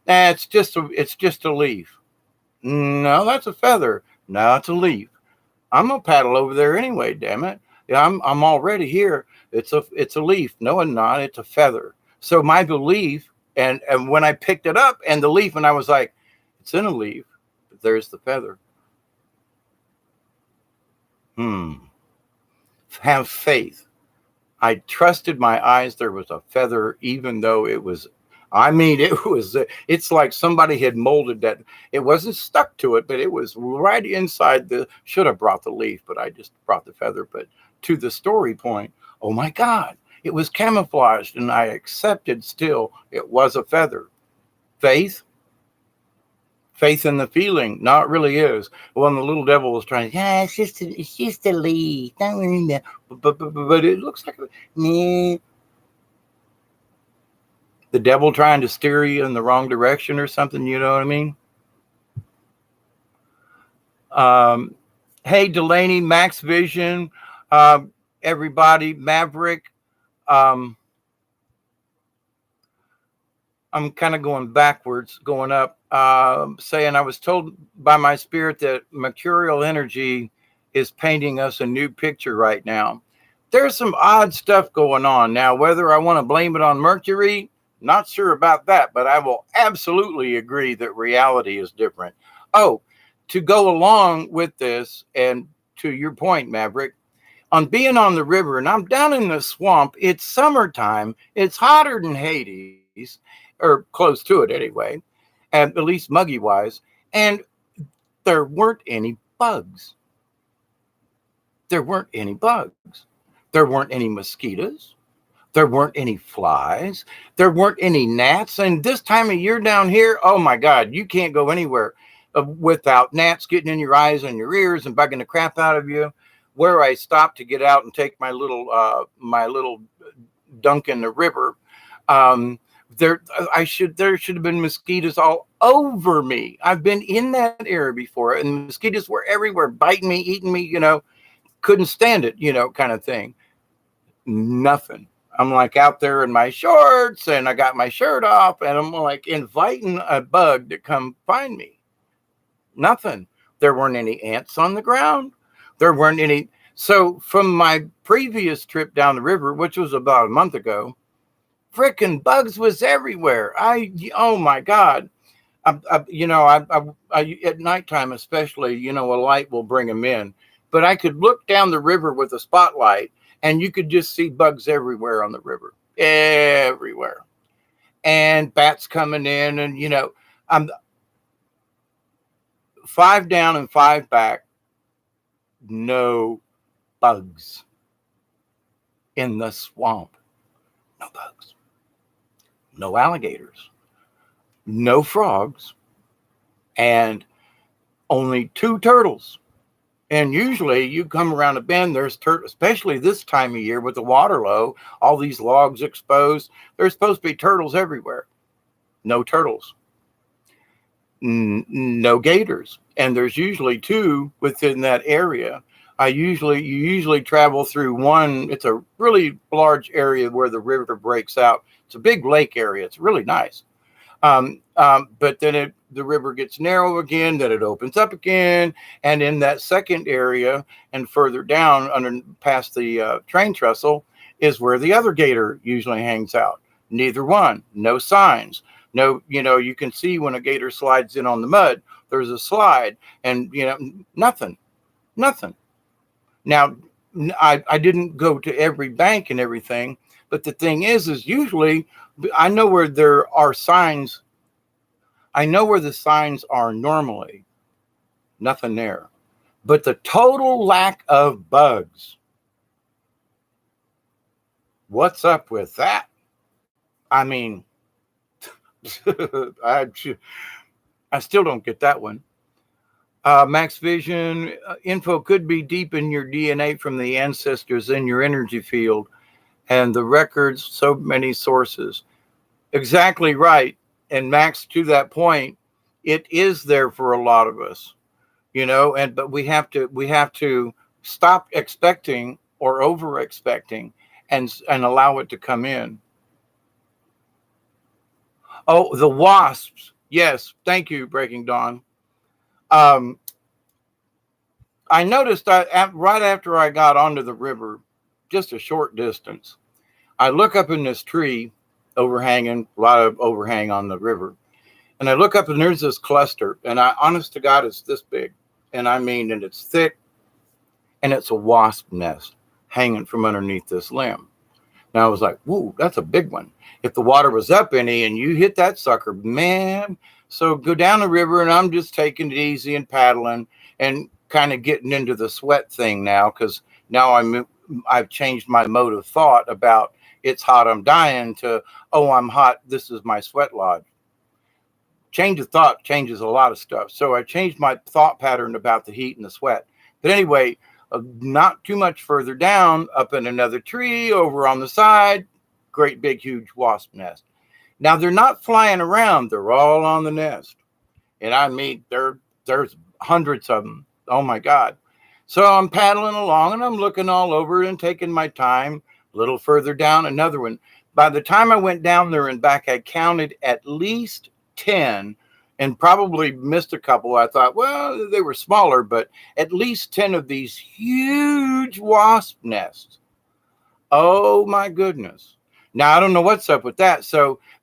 it's just a leaf. No, that's a feather. No, it's a leaf. I'm gonna paddle over there anyway, damn it. Yeah, I'm already here. It's a leaf. No, I'm not. It's a feather. So my belief, and when I picked it up and the leaf, and I was like, it's in a leaf, but there's the feather. Have faith. I trusted my eyes. There was a feather, even though it's like somebody had molded that. It wasn't stuck to it, but it was right inside should have brought the leaf, but I just brought the feather. But to the story point, oh my God, it was camouflaged, and I accepted still it was a feather. Faith in the feeling. No, it really is. When the little devil was trying, yeah, it's just a leaf. Don't worry about it. But it looks like nah. The devil trying to steer you in the wrong direction or something. You know what I mean? Hey, Delaney, Max Vision, everybody, Maverick. I'm kind of going backwards, going up, saying I was told by my spirit that mercurial energy is painting us a new picture right now. There's some odd stuff going on now. Whether I want to blame it on Mercury, not sure about that, but I will absolutely agree that reality is different. Oh, to go along with this, and to your point, Maverick, on being on the river, and I'm down in the swamp, it's summertime, it's hotter than Hades, or close to it anyway, at least muggy wise, and there weren't any bugs. There weren't any bugs. There weren't any mosquitoes. There weren't any flies. There weren't any gnats. And this time of year down here, oh my God, you can't go anywhere without gnats getting in your eyes and your ears and bugging the crap out of you. Where I stopped to get out and take my little dunk in the river, there should have been mosquitoes all over me. I've been in that area before, and mosquitoes were everywhere, biting me, eating me, couldn't stand it, kind of thing. Nothing. I'm like out there in my shorts, and I got my shirt off, and I'm like inviting a bug to come find me. Nothing. There weren't any ants on the ground. There weren't any. So from my previous trip down the river, which was about a month ago, freaking bugs was everywhere. Oh my God. I at nighttime, especially, a light will bring them in, but I could look down the river with a spotlight, and you could just see bugs everywhere on the river, everywhere, and bats coming in, and I'm 5 down and 5 back. No bugs in the swamp. No bugs. No alligators. No frogs. And only 2 turtles. And usually you come around a bend, there's turtles, especially this time of year with the water low, all these logs exposed. There's supposed to be turtles everywhere. No turtles. No gators. And there's usually 2 within that area. You usually travel through one. It's a really large area where the river breaks out. It's a big lake area. It's really nice. But then the river gets narrow again, then it opens up again. And in that second area and further down past the train trestle is where the other gator usually hangs out. Neither one, no signs, No, you can see when a gator slides in on the mud, there's a slide, and nothing, nothing. Now, I didn't go to every bank and everything, but the thing is usually I know where there are signs. I know where the signs are normally. Nothing there. But the total lack of bugs. What's up with that? I mean, I, I still don't get that one. Max Vision info could be deep in your DNA from the ancestors in your energy field and the records, so many sources. Exactly right. And Max, to that point, it is there for a lot of us, but we have to stop expecting or over expecting and allow it to come in. Oh, the wasps. Yes. Thank you, Breaking Dawn. Um, I noticed right after I got onto the river, just a short distance, I look up in this tree overhanging, a lot of overhang on the river. And I look up and there's this cluster. And honest to God, it's this big. And and it's thick. And it's a wasp nest hanging from underneath this limb. Now I was like, whoa, that's a big one. If the water was up any and you hit that sucker, man. So go down the river and I'm just taking it easy and paddling and kind of getting into the sweat thing now, because now I've changed my mode of thought about it's hot, I'm dying, to, oh, I'm hot, this is my sweat lodge. Change of thought changes a lot of stuff. So I changed my thought pattern about the heat and the sweat. But anyway, not too much further down, up in another tree over on the side, great big huge wasp nest. Now they're not flying around, they're all on the nest. And there's hundreds of them. Oh my God. So I'm paddling along and I'm looking all over and taking my time. A little further down, another one. By the time I went down there and back, I counted at least 10 and probably missed a couple. I thought, well, they were smaller, but at least 10 of these huge wasp nests. Oh my goodness. Now I don't know what's up with that.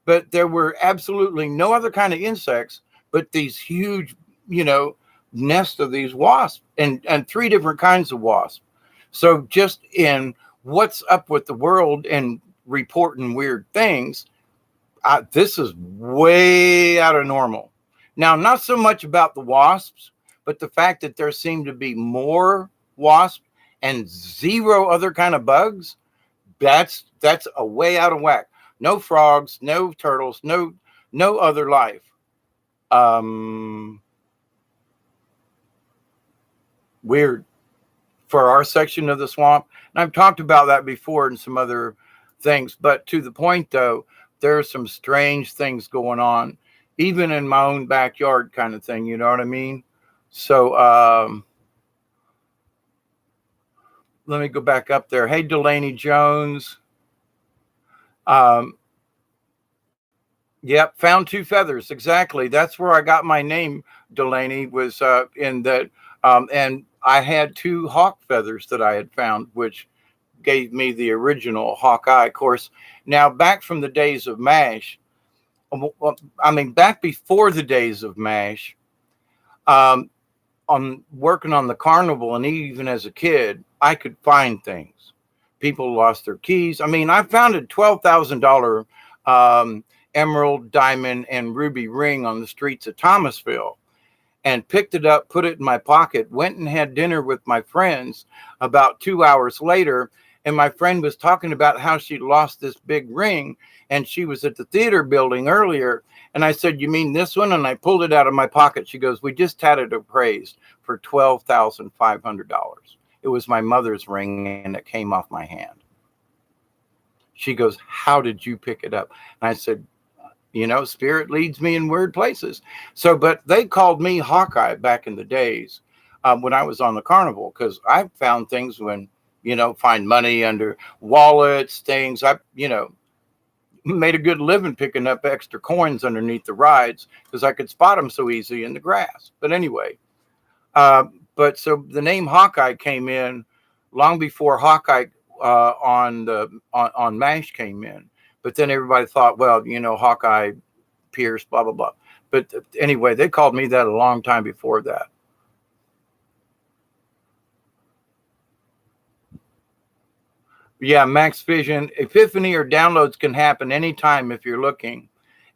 But there were absolutely no other kind of insects, but these huge, nest of these wasps and three different kinds of wasps. So just in what's up with the world and reporting weird things, this is way out of normal. Now, not so much about the wasps, but the fact that there seem to be more wasps and zero other kind of bugs, that's a way out of whack. No frogs, no turtles, no other life. Weird for our section of the swamp. And I've talked about that before in some other things, but to the point though, there are some strange things going on, even in my own backyard kind of thing. You know what I mean? So, let me go back up there. Hey, Delaney Jones. Yep, found two feathers. Exactly. That's where I got my name, Delaney, was in that. And I had two hawk feathers that I had found, which gave me the original Hawkeye. Of course, now back from the days of MASH, back before the days of MASH, I'm working on the carnival, and even as a kid, I could find things. People lost their keys. I found a $12,000 emerald, diamond, and ruby ring on the streets of Thomasville, and picked it up, put it in my pocket, went and had dinner with my friends about 2 hours later. And my friend was talking about how she lost this big ring, and she was at the theater building earlier. And I said, you mean this one? And I pulled it out of my pocket. She goes, we just had it appraised for $12,500. It was my mother's ring, and it came off my hand. She goes, how did you pick it up? And I said, spirit leads me in weird places. So, but they called me Hawkeye back in the days when I was on the carnival, because I found things when, find money under wallets, things. I made a good living picking up extra coins underneath the rides because I could spot them so easy in the grass. But anyway, but so the name Hawkeye came in long before Hawkeye on MASH came in. But then everybody thought, well, Hawkeye Pierce, blah, blah, blah. But anyway, they called me that a long time before that. Yeah, max vision, epiphany or downloads can happen anytime if you're looking.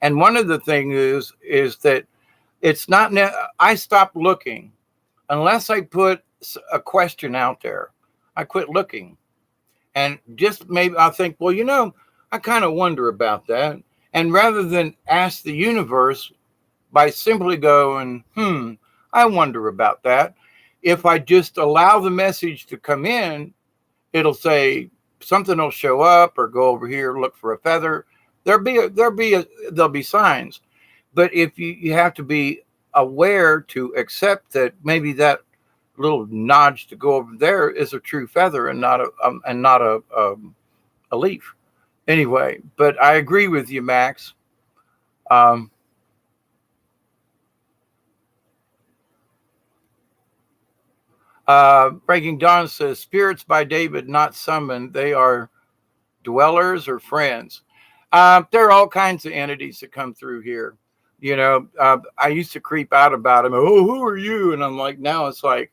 And one of the things is that it's not, I stopped looking unless I put a question out there. I quit looking. And just maybe I'll think, well, I kind of wonder about that. And rather than ask the universe by simply going, I wonder about that, if I just allow the message to come in, it'll say something will show up, or go over here, look for a feather. There'll be signs. But if you have to be aware to accept that maybe that little nudge to go over there is a true feather and not a leaf. Anyway, but I agree with you, Max. Breaking Dawn says, spirits by David not summoned. They are dwellers or friends. There are all kinds of entities that come through here. I used to creep out about them. Oh, who are you? And I'm like, now it's like,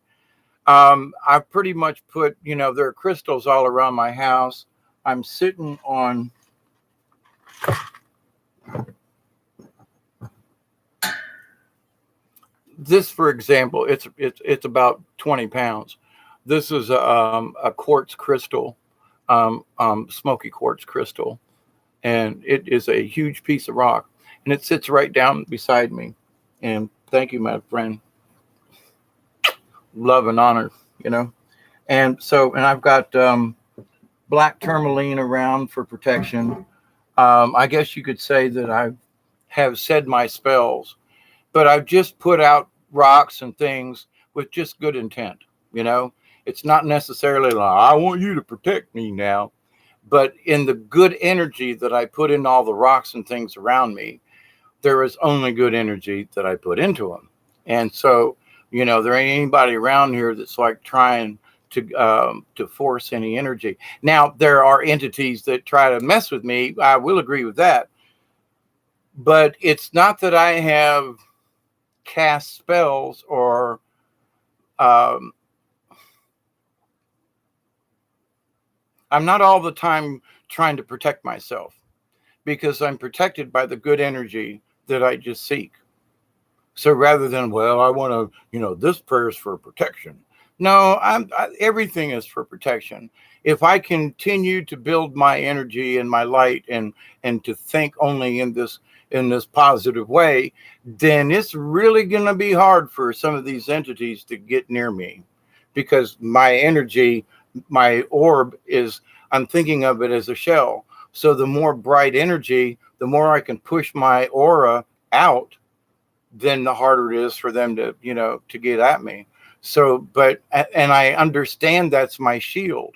I've pretty much put, there are crystals all around my house. I'm sitting on this, for example. It's about 20 pounds. This is a quartz crystal, smoky quartz crystal, and it is a huge piece of rock, and it sits right down beside me. And thank you, my friend. Love and honor, And I've got black tourmaline around for protection. I guess you could say that I have said my spells, but I've just put out rocks and things with just good intent. It's not necessarily like, I want you to protect me now, but in the good energy that I put in all the rocks and things around me, there is only good energy that I put into them. And so, there ain't anybody around here that's like trying to force any energy. Now, there are entities that try to mess with me. I will agree with that. But it's not that I have cast spells or I'm not all the time trying to protect myself, because I'm protected by the good energy that I just seek. So rather than, well, I want to, this prayer is for protection. No, everything is for protection. If I continue to build my energy and my light and to think only in this positive way, then it's really going to be hard for some of these entities to get near me, because my energy, my orb I'm thinking of it as a shell. So the more bright energy, the more I can push my aura out, then the harder it is for them to, to get at me. So, and I understand that's my shield.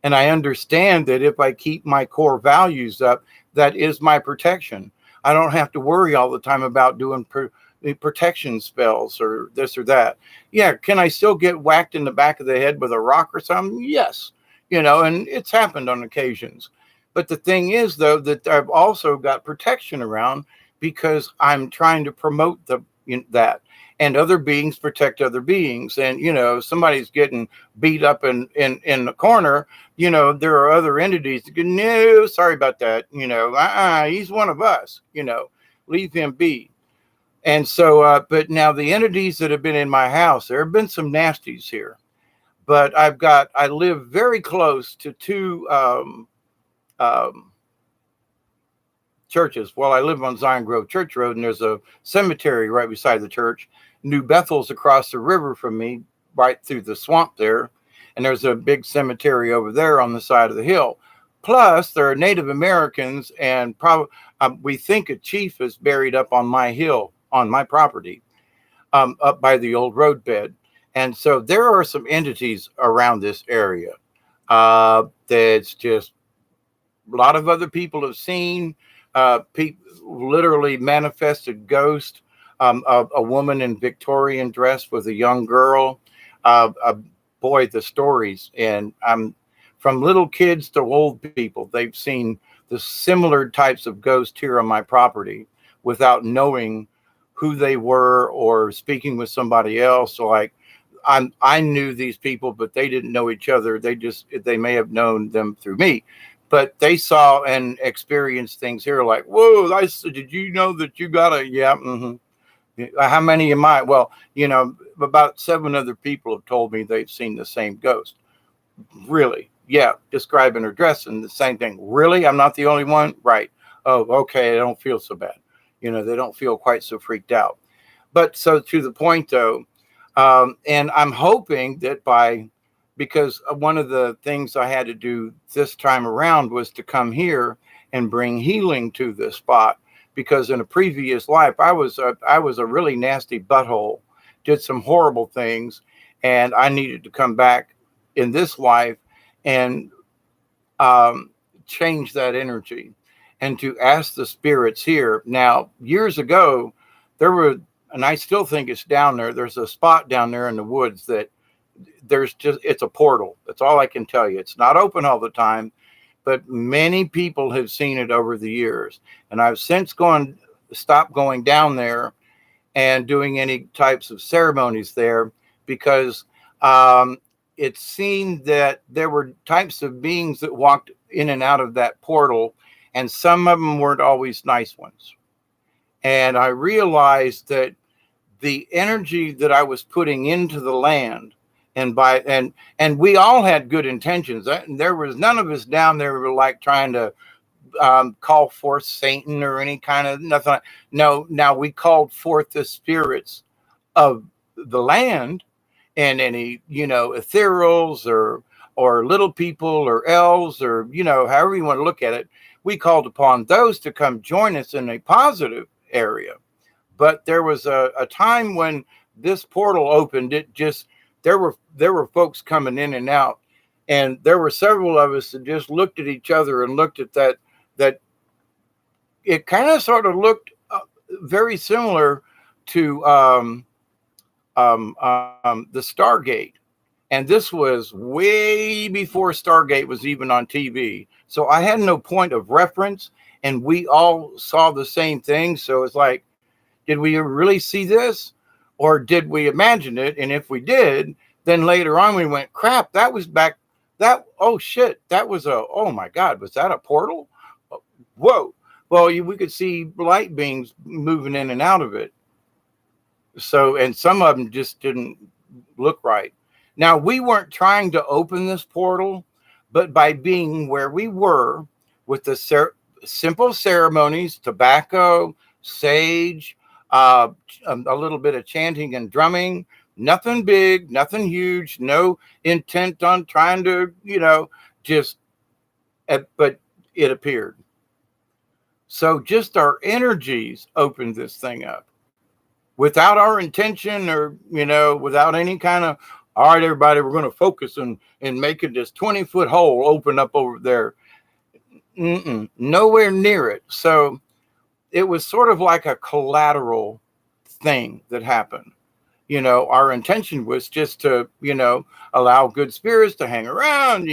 And I understand that if I keep my core values up, that is my protection. I don't have to worry all the time about doing protection spells or this or that. Yeah. Can I still get whacked in the back of the head with a rock or something? Yes. And it's happened on occasions. But the thing is, though, that I've also got protection around, because I'm trying to promote that, and other beings protect other beings. And, if somebody's getting beat up in the corner, there are other entities that go, no, sorry about that. He's one of us, leave him be. And so, but now the entities that have been in my house, there have been some nasties here, but I live very close to two, churches. Well, I live on Zion Grove Church Road, and there's a cemetery right beside the church. New Bethel's across the river from me, right through the swamp there. And there's a big cemetery over there on the side of the hill. Plus, there are Native Americans, and probably we think a chief is buried up on my hill, on my property, up by the old roadbed. And so there are some entities around this area that's just a lot of other people have seen. People literally manifested ghost, a woman in Victorian dress with a young girl. Boy, the stories, and from little kids to old people, they've seen the similar types of ghosts here on my property. without knowing who they were or speaking with somebody else. So like I knew these people, but they didn't know each other. They may have known them through me, but they saw and experienced things here like, whoa, did you know that you got a, yeah. How many am I? Well, about 7 other people have told me they've seen the same ghost. Really? Yeah. Describing her dress and the same thing. Really? I'm not the only one? Right. Oh, okay. I don't feel so bad. They don't feel quite so freaked out. But so to the point though, and I'm hoping that because one of the things I had to do this time around was to come here and bring healing to this spot, because in a previous life I was a really nasty butthole, did some horrible things, and I needed to come back in this life and change that energy and to ask the spirits here. Now, years ago, there were, and I still think it's down there. There's a spot down there in the woods that it's a portal. That's all I can tell you. It's not open all the time, but many people have seen it over the years. And I've since stopped going down there and doing any types of ceremonies there, because it seemed that there were types of beings that walked in and out of that portal, and some of them weren't always nice ones. And I realized that the energy that I was putting into the land, and we all had good intentions. There was none of us down there were like trying to call forth Satan or any kind of nothing. No, now we called forth the spirits of the land, and any ethereals or little people or elves, or however you want to look at it. We called upon those to come join us in a positive area. But there was a time when this portal opened. There were folks coming in and out, and there were several of us that just looked at each other and looked at that it kind of sort of looked very similar to the Stargate. And this was way before Stargate was even on TV. So I had no point of reference, and we all saw the same thing. So it's like, did we really see this, or did we imagine it? And if we did, then later on we went, crap, that was back. Oh shit, that was oh my God, was that a portal? Whoa. Well, we could see light beings moving in and out of it. So, and some of them just didn't look right. Now, we weren't trying to open this portal, but by being where we were with the simple ceremonies, tobacco, sage, a little bit of chanting and drumming, nothing big, nothing huge, no intent on trying to, but it appeared. So just our energies opened this thing up without our intention, or, without any kind of, all right, everybody, we're going to focus on making this 20-foot hole open up over there. Nowhere near it. So it was sort of like a collateral thing that happened. Our intention was just to, allow good spirits to hang around,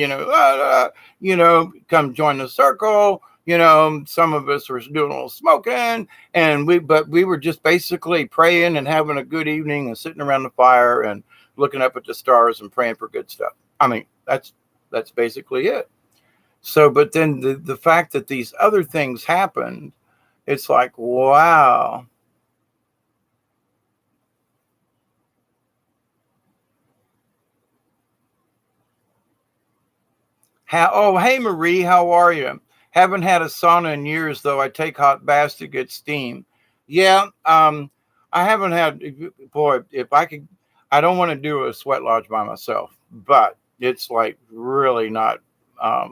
come join the circle. Some of us were doing a little smoking, but we were just basically praying and having a good evening and sitting around the fire and looking up at the stars and praying for good stuff. I mean, that's basically it. So, but then the fact that these other things happened, it's like, wow. Oh, hey, Marie, how are you? Haven't had a sauna in years, though. I take hot baths to get steam. Yeah, I haven't had, boy, if I could, I don't want to do a sweat lodge by myself, but it's like really not a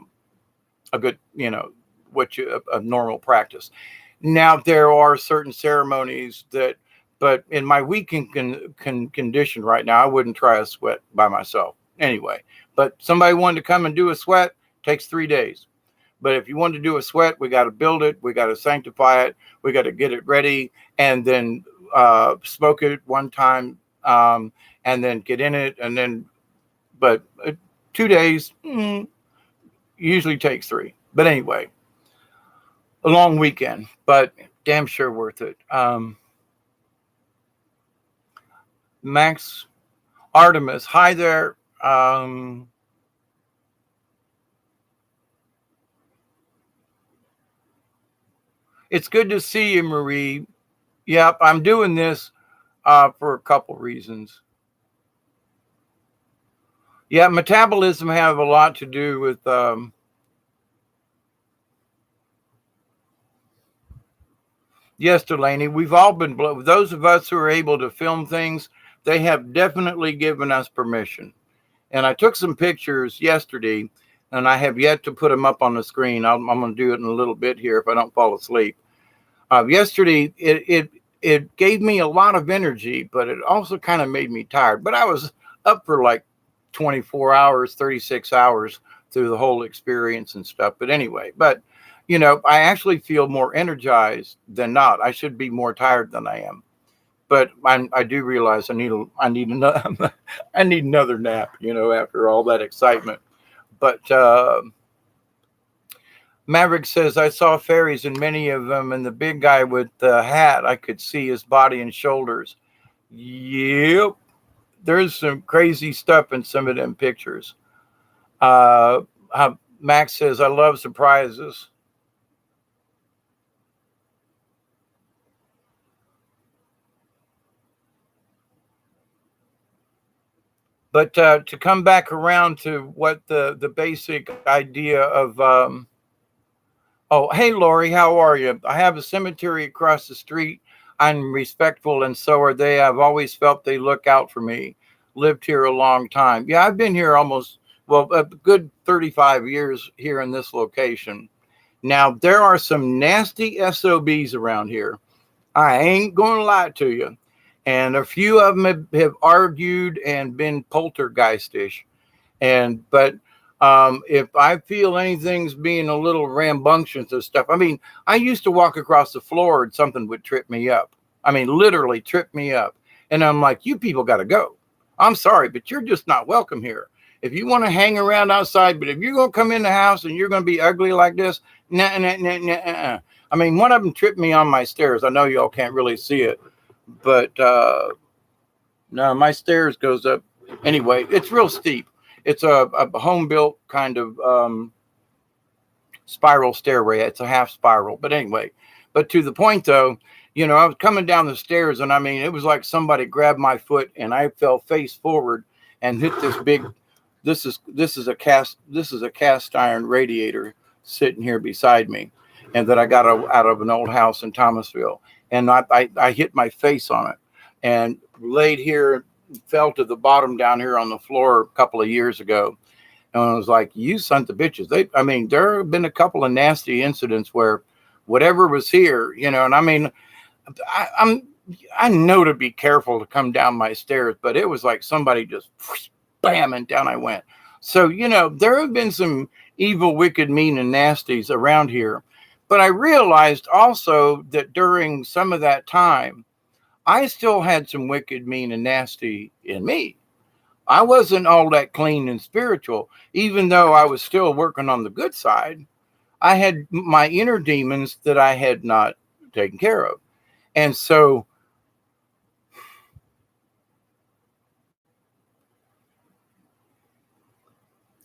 good, a normal practice. Now, there are certain ceremonies but in my weakened condition right now, I wouldn't try a sweat by myself anyway. But somebody wanted to come and do a sweat, takes 3 days. But if you want to do a sweat, we got to build it. We got to sanctify it. We got to get it ready, and then smoke it one time, and then get in it. And then, but 2 days usually takes 3. But anyway, a long weekend. But Damn sure worth it. Max Artemis, hi there. It's good to see you, Marie. Yep, I'm doing this for a couple reasons. Yeah, metabolism have a lot to do with yes, Delaney. We've all been those of us who are able to film things, they have definitely given us permission. And I took some pictures yesterday, and I have yet to put them up on the screen. I'm going to do it in a little bit here if I don't fall asleep. Yesterday, it gave me a lot of energy, but it also kind of made me tired. But I was up for like 24 hours, 36 hours through the whole experience and stuff. But anyway, I actually feel more energized than not. I should be more tired than I am. But I do realize I need another I need another nap. After all that excitement. But Maverick says, I saw fairies in many of them, and the big guy with the hat, I could see his body and shoulders. Yep. There's some crazy stuff in some of them pictures. Uh, Max says, I love surprises. But to come back around to what the basic idea of oh, hey, Lori, how are you? I have a cemetery across the street. I'm respectful, and so are they. I've always felt they look out for me. Lived here a long time. Yeah, I've been here a good 35 years here in this location. Now, there are some nasty SOBs around here. I ain't going to lie to you. And a few of them have argued and been poltergeistish. But if I feel anything's being a little rambunctious and stuff, I mean, I used to walk across the floor and something would trip me up. I mean, literally trip me up. And I'm like, you people got to go. I'm sorry, but you're just not welcome here. If you want to hang around outside, but if you're going to come in the house and you're going to be ugly like this, nah, nah, nah, nah. I mean, one of them tripped me on my stairs. I know y'all can't really see it, but no, my stairs goes up. Anyway, it's real steep. It's a home built kind of spiral stairway. It's a half spiral. But anyway, but to the point though, I was coming down the stairs and I mean, it was like somebody grabbed my foot and I fell face forward and hit this big, this is a cast iron radiator sitting here beside me. And that I got out of an old house in Thomasville. And I hit my face on it and laid here, fell to the bottom down here on the floor a couple of years ago. And I was like, you sons of bitches. There have been a couple of nasty incidents where whatever was here, and I mean, I know to be careful to come down my stairs, but it was like somebody just bam, and down I went. So, there have been some evil, wicked, mean, and nasties around here. But I realized also that during some of that time, I still had some wicked, mean, and nasty in me. I wasn't all that clean and spiritual, even though I was still working on the good side. I had my inner demons that I had not taken care of. And so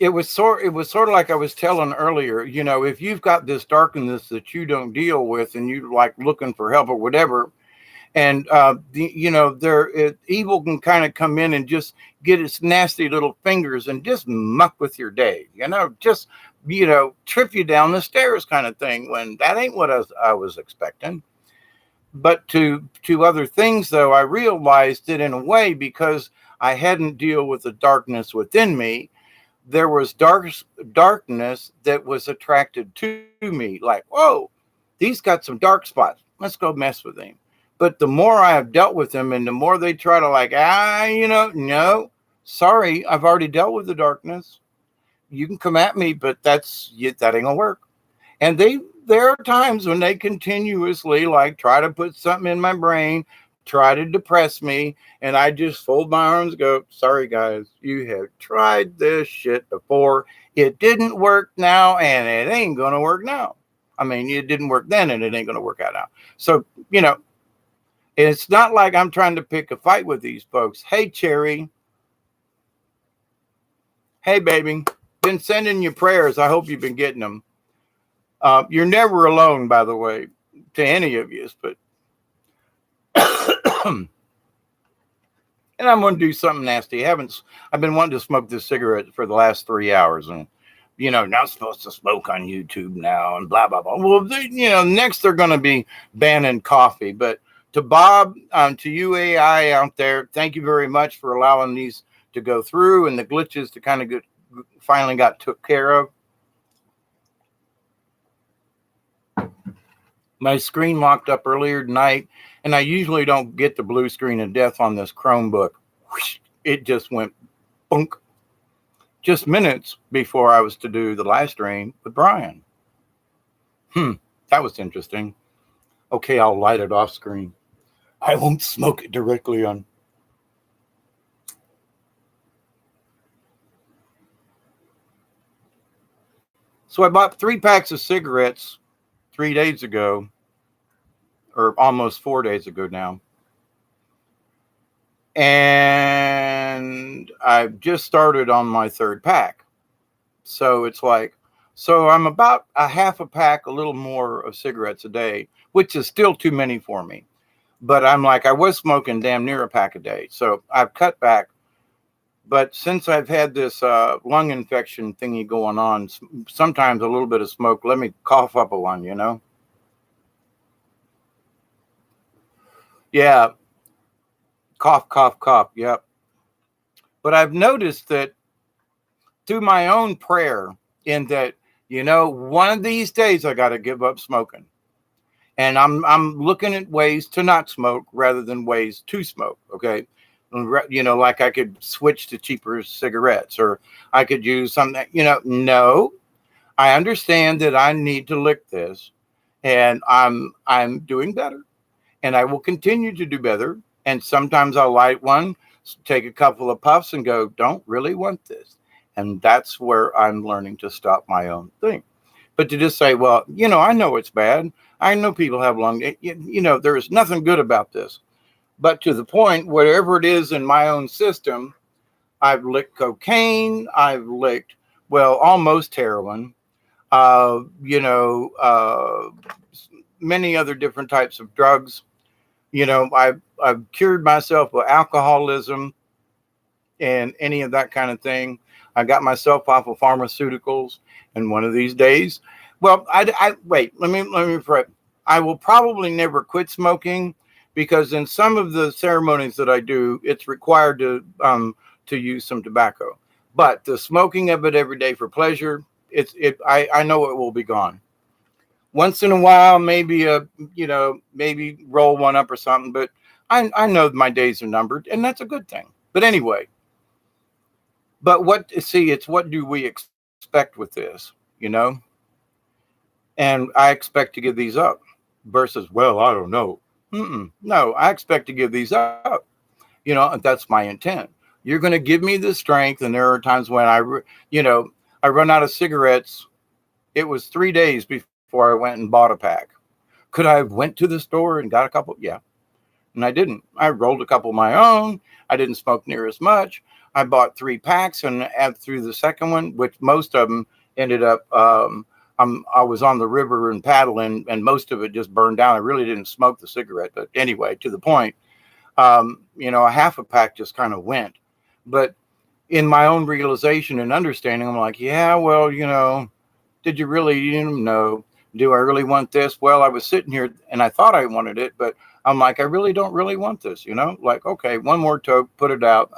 it was sort of like I was telling earlier, if you've got this darkness that you don't deal with and you like looking for help or whatever, and evil can kind of come in and just get its nasty little fingers and just muck with your day, just trip you down the stairs kind of thing, when that ain't what I was expecting. But to other things though, I realized that in a way, because I hadn't dealt with the darkness within me, there was darkness that was attracted to me, like, whoa, he's got some dark spots, let's go mess with him. But the more I have dealt with them and the more they try to like, no, sorry, I've already dealt with the darkness. You can come at me, but that ain't gonna work. And there are times when they continuously like try to put something in my brain, try to depress me, and I just fold my arms and go, sorry guys, you have tried this shit before. It didn't work now, and it ain't gonna work now. I mean, it didn't work then and it ain't going to work out now. So, it's not like I'm trying to pick a fight with these folks. Hey, Cherry. Hey, baby. Been sending you prayers. I hope you've been getting them. You're never alone, by the way, to any of you. But and I'm going to do something nasty. I've been wanting to smoke this cigarette for the last 3 hours, and not supposed to smoke on YouTube now, and blah blah blah. Well, next they're going to be banning coffee. But to Bob, to you AI out there, thank you very much for allowing these to go through and the glitches to kind of finally got took care of. My screen locked up earlier tonight, and I usually don't get the blue screen of death on this Chromebook. It just went bunk just minutes before I was to do the live stream with Brian. That was interesting. Okay, I'll light it off screen. I won't smoke it directly on. So I bought 3 packs of cigarettes 3 days ago, or almost 4 days ago now. And I've just started on my 3rd pack. So it's like, I'm about a half a pack, a little more of cigarettes a day, which is still too many for me. But I'm like, I was smoking damn near a pack a day. So I've cut back. But since I've had this lung infection thingy going on, sometimes a little bit of smoke, let me cough up a one, Yeah. Cough, cough, cough. Yep. But I've noticed that through my own prayer, in that, one of these days I got to give up smoking. And I'm looking at ways to not smoke rather than ways to smoke. Okay. Like I could switch to cheaper cigarettes, or I could use something, no, I understand that I need to lick this, and I'm doing better, and I will continue to do better. And sometimes I'll light one, take a couple of puffs and go, don't really want this. And that's where I'm learning to stop my own thing. But to just say, well, I know it's bad. I know people have lung, there is nothing good about this. But to the point, whatever it is in my own system, I've licked cocaine, I've licked, almost heroin, many other different types of drugs. I've cured myself of alcoholism and any of that kind of thing. I got myself off of pharmaceuticals, and one of these days, I wait, let me prep. I will probably never quit smoking, because in some of the ceremonies that I do, it's required to use some tobacco. But the smoking of it every day for pleasure, I know it will be gone. Once in a while, maybe maybe roll one up or something, but I know my days are numbered, and that's a good thing. But anyway, it's what do we expect with this, And I expect to give these up versus, I don't know. No, I expect to give these up. That's my intent. You're going to give me the strength. And there are times when I run out of cigarettes. It was 3 days before I went and bought a pack. Could I have went to the store and got a couple? Yeah. And I didn't. I rolled a couple of my own. I didn't smoke near as much. I bought 3 packs and through the second one, which most of them ended up, I was on the river and paddling, and most of it just burned down. I really didn't smoke the cigarette, but anyway, to the point, a half a pack just kind of went. But in my own realization and understanding, I'm like, yeah, did you really, know? Do I really want this? Well, I was sitting here and I thought I wanted it, but I'm like, I really don't really want this, like, okay, one more toke, put it out.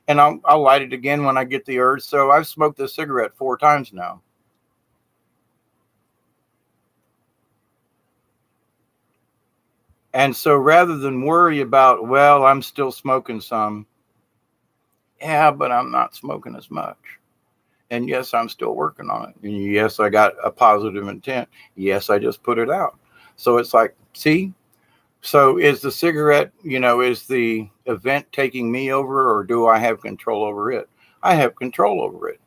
And I'll light it again when I get the urge. So I've smoked this cigarette 4 times now. And so rather than worry about, I'm still smoking some. Yeah, but I'm not smoking as much. And yes, I'm still working on it. And yes, I got a positive intent. Yes, I just put it out. So it's like, see? So is the cigarette, is the event taking me over, or do I have control over it? I have control over it.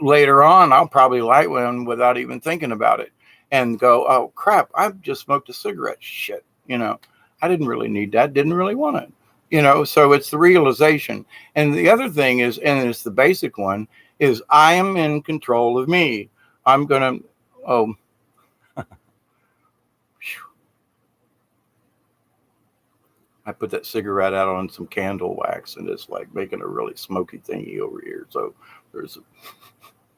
later on, I'll probably light one without even thinking about it and go, oh, crap, I've just smoked a cigarette. Shit. I didn't really need that. Didn't really want it. So it's the realization. And the other thing is, and it's the basic one, is I am in control of me. I'm going to, oh, I put that cigarette out on some candle wax and it's like making a really smoky thingy over here. So it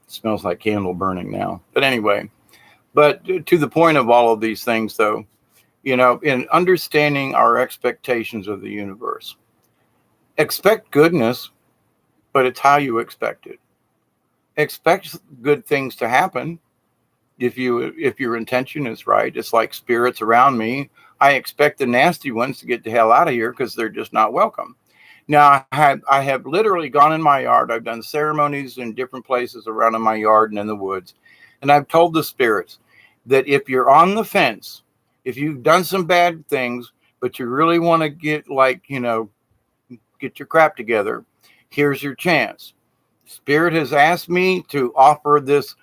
smells like candle burning now. But anyway, but to the point of all of these things, though, in understanding our expectations of the universe, expect goodness, but it's how you expect it. Expect good things to happen if your intention is right. It's like spirits around me. I expect the nasty ones to get the hell out of here because they're just not welcome. Now, I have literally gone in my yard. I've done ceremonies in different places around in my yard and in the woods. And I've told the spirits that if you're on the fence, if you've done some bad things, but you really want to get get your crap together, here's your chance. Spirit has asked me to offer this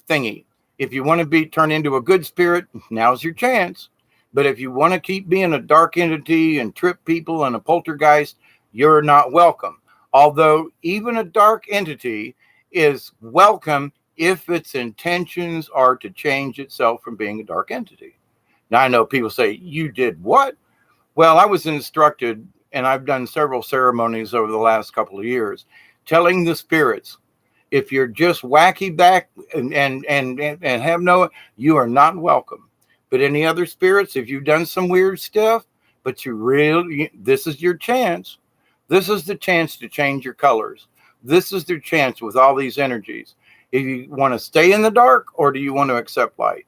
thingy. If you want to be turned into a good spirit, now's your chance. But if you want to keep being a dark entity and trip people and a poltergeist, you're not welcome. Although even a dark entity is welcome if its intentions are to change itself from being a dark entity. Now, I know people say, you did what? Well, I was instructed, and I've done several ceremonies over the last couple of years, telling the spirits, if you're just wacky back and have no, you are not welcome. But any other spirits, if you've done some weird stuff, but this is your chance. This is the chance to change your colors. This is the chance with all these energies. If you want to stay in the dark, or do you want to accept light?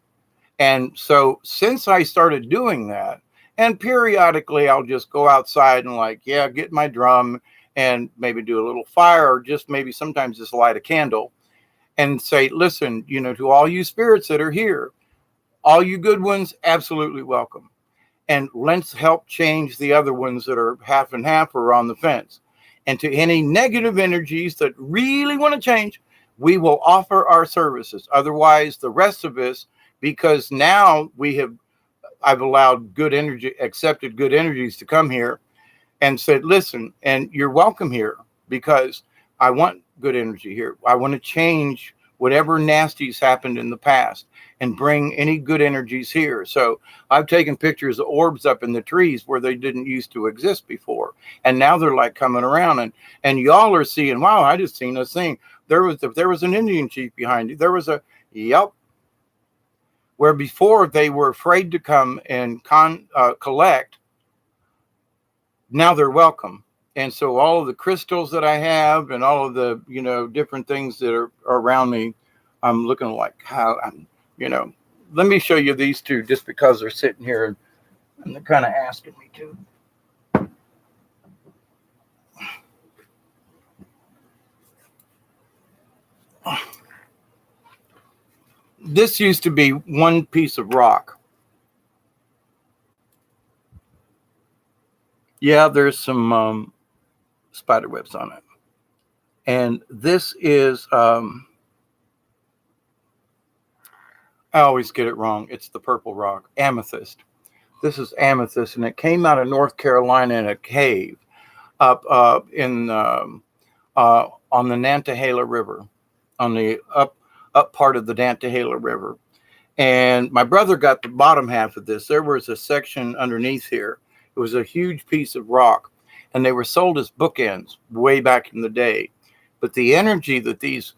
And so since I started doing that, and periodically I'll just go outside and get my drum and maybe do a little fire, or just maybe sometimes just light a candle and say, listen, to all you spirits that are here, all you good ones, absolutely welcome. And let's help change the other ones that are half and half or on the fence. And to any negative energies that really want to change, we will offer our services. Otherwise, the rest of us, because now I've allowed accepted good energies to come here and said, listen, and you're welcome here because I want good energy here. I want to change whatever nasties happened in the past and bring any good energies here. So I've taken pictures of orbs up in the trees where they didn't used to exist before. And now they're like coming around and y'all are seeing, wow, I just seen this thing. There was an Indian chief behind you. There was where before they were afraid to come and collect. Now they're welcome. And so all of the crystals that I have and all of the, different things that are around me, I'm looking like how I'm, let me show you these two just because they're sitting here and they're kind of asking me to. This used to be one piece of rock. Yeah, there's some spider webs on it. And this is, I always get it wrong. It's the purple rock, amethyst. This is amethyst, and it came out of North Carolina in a cave up on the Nantahala River, on the up part of the Nantahala River. And my brother got the bottom half of this. There was a section underneath here. It was a huge piece of rock, and they were sold as bookends way back in the day. But the energy that these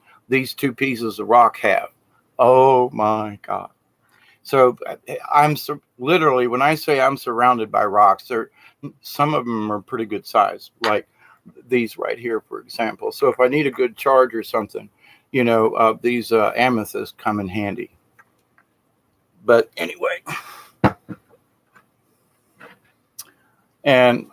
two pieces of rock have, oh my God. So literally, when I say I'm surrounded by rocks, some of them are pretty good size, like these right here, for example. So if I need a good charge or something, these amethysts come in handy. But anyway, and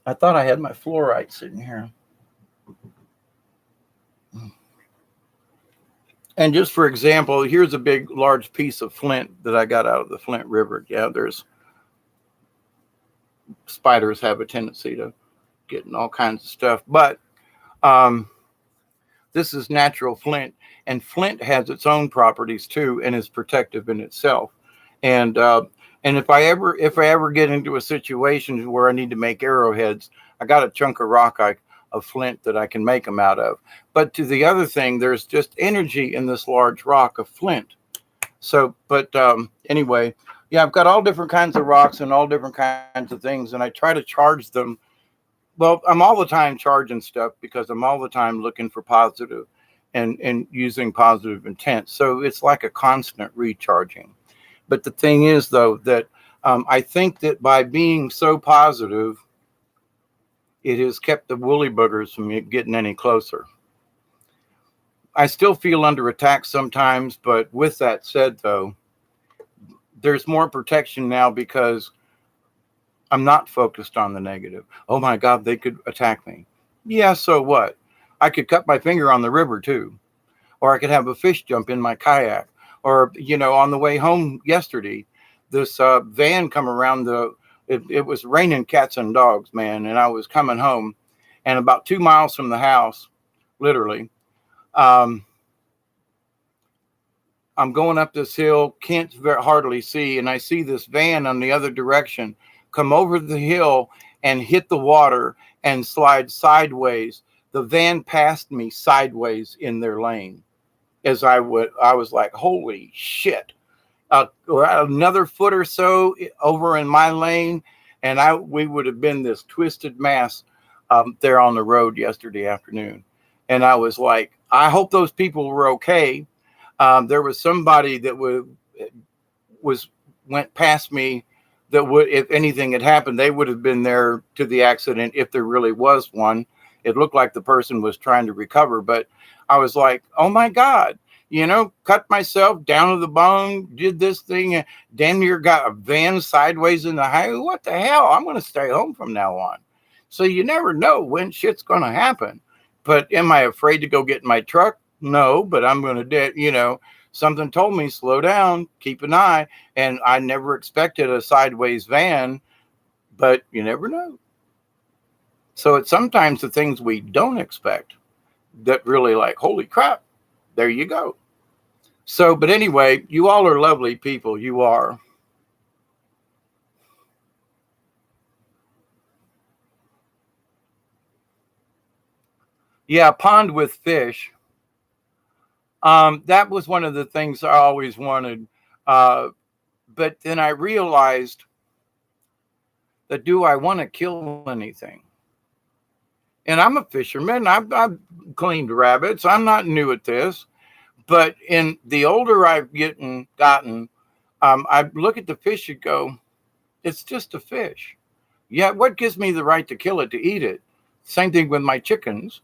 I thought I had my fluorite sitting here. And just for example, here's a big, large piece of flint that I got out of the Flint River. Yeah, there's spiders have a tendency to get in all kinds of stuff. But um, this is natural flint, and flint has its own properties too, and is protective in itself. And and if I ever get into a situation where I need to make arrowheads, I got a chunk of rock of flint that I can make them out of. But to the other thing, there's just energy in this large rock of flint. So, but anyway, yeah, I've got all different kinds of rocks and all different kinds of things, and I try to charge them. Well, I'm all the time charging stuff because I'm all the time looking for positive and using positive intent. So it's like a constant recharging. But the thing is, though, that I think that by being so positive, it has kept the woolly boogers from getting any closer. I still feel under attack sometimes, but with that said, though, there's more protection now because I'm not focused on the negative. Oh my God, they could attack me. Yeah, so what? I could cut my finger on the river too. Or I could have a fish jump in my kayak. Or, on the way home yesterday, this van come around it was raining cats and dogs, man. And I was coming home, and about 2 miles from the house, literally, um, I'm going up this hill, can't hardly see, and I see this van on the other direction come over the hill and hit the water and slide sideways. The van passed me sideways in their lane. I was like, holy shit. Another foot or so over in my lane, and we would have been this twisted mass there on the road yesterday afternoon. And I was like, I hope those people were okay. There was somebody that went past me that would, if anything had happened, they would have been there to the accident if there really was one. It looked like the person was trying to recover, but I was like, oh my God, cut myself down to the bone, did this thing, and damn near got a van sideways in the highway. What the hell? I'm going to stay home from now on. So you never know when shit's going to happen. But am I afraid to go get in my truck? No, but I'm going to, something told me, slow down, keep an eye. And I never expected a sideways van, but you never know. So it's sometimes the things we don't expect that really like, holy crap, there you go. So, but anyway, you all are lovely people. You are. Yeah, pond with fish. That was one of the things I always wanted. But then I realized that, do I want to kill anything? And I'm a fisherman. I've cleaned rabbits. I'm not new at this. But in the older I've gotten, I look at the fish and go, it's just a fish. Yeah, what gives me the right to kill it, to eat it? Same thing with my chickens.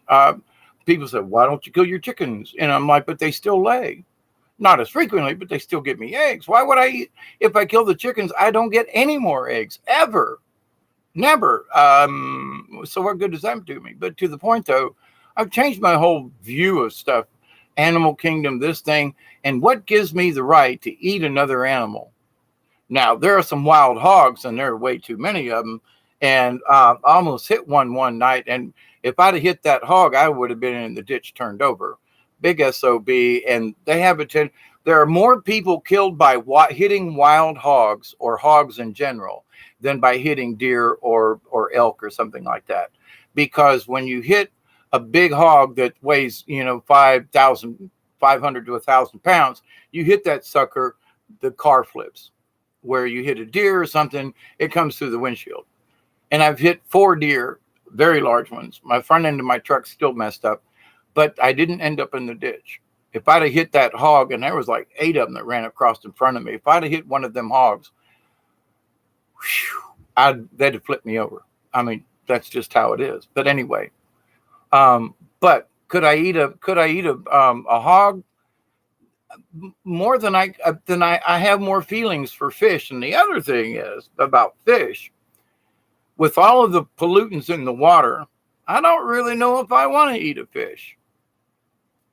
People say, why don't you kill your chickens? And I'm like, but they still lay. Not as frequently, but they still give me eggs. Why would I eat? If I kill the chickens, I don't get any more eggs, ever. Never. So what good does that do me? But to the point, though, I've changed my whole view of stuff. Animal kingdom, this thing. And what gives me the right to eat another animal? Now, there are some wild hogs, and there are way too many of them. And I almost hit one night. And if I'd have hit that hog, I would have been in the ditch turned over. Big SOB. And they have there are more people killed by hitting wild hogs or hogs in general than by hitting deer or elk or something like that. Because when you hit a big hog that weighs, 500 to 1,000 pounds, you hit that sucker, the car flips. Where you hit a deer or something, it comes through the windshield. And I've hit 4 deer, very large ones. My front end of my truck's still messed up, but I didn't end up in the ditch. If I'd have hit that hog, and there was like 8 of them that ran across in front of me, if I'd have hit one of them hogs, they'd have flipped me over. I mean, that's just how it is. But anyway, but could I eat a hog? More than I have more feelings for fish. And the other thing is about fish, with all of the pollutants in the water, I don't really know if I want to eat a fish.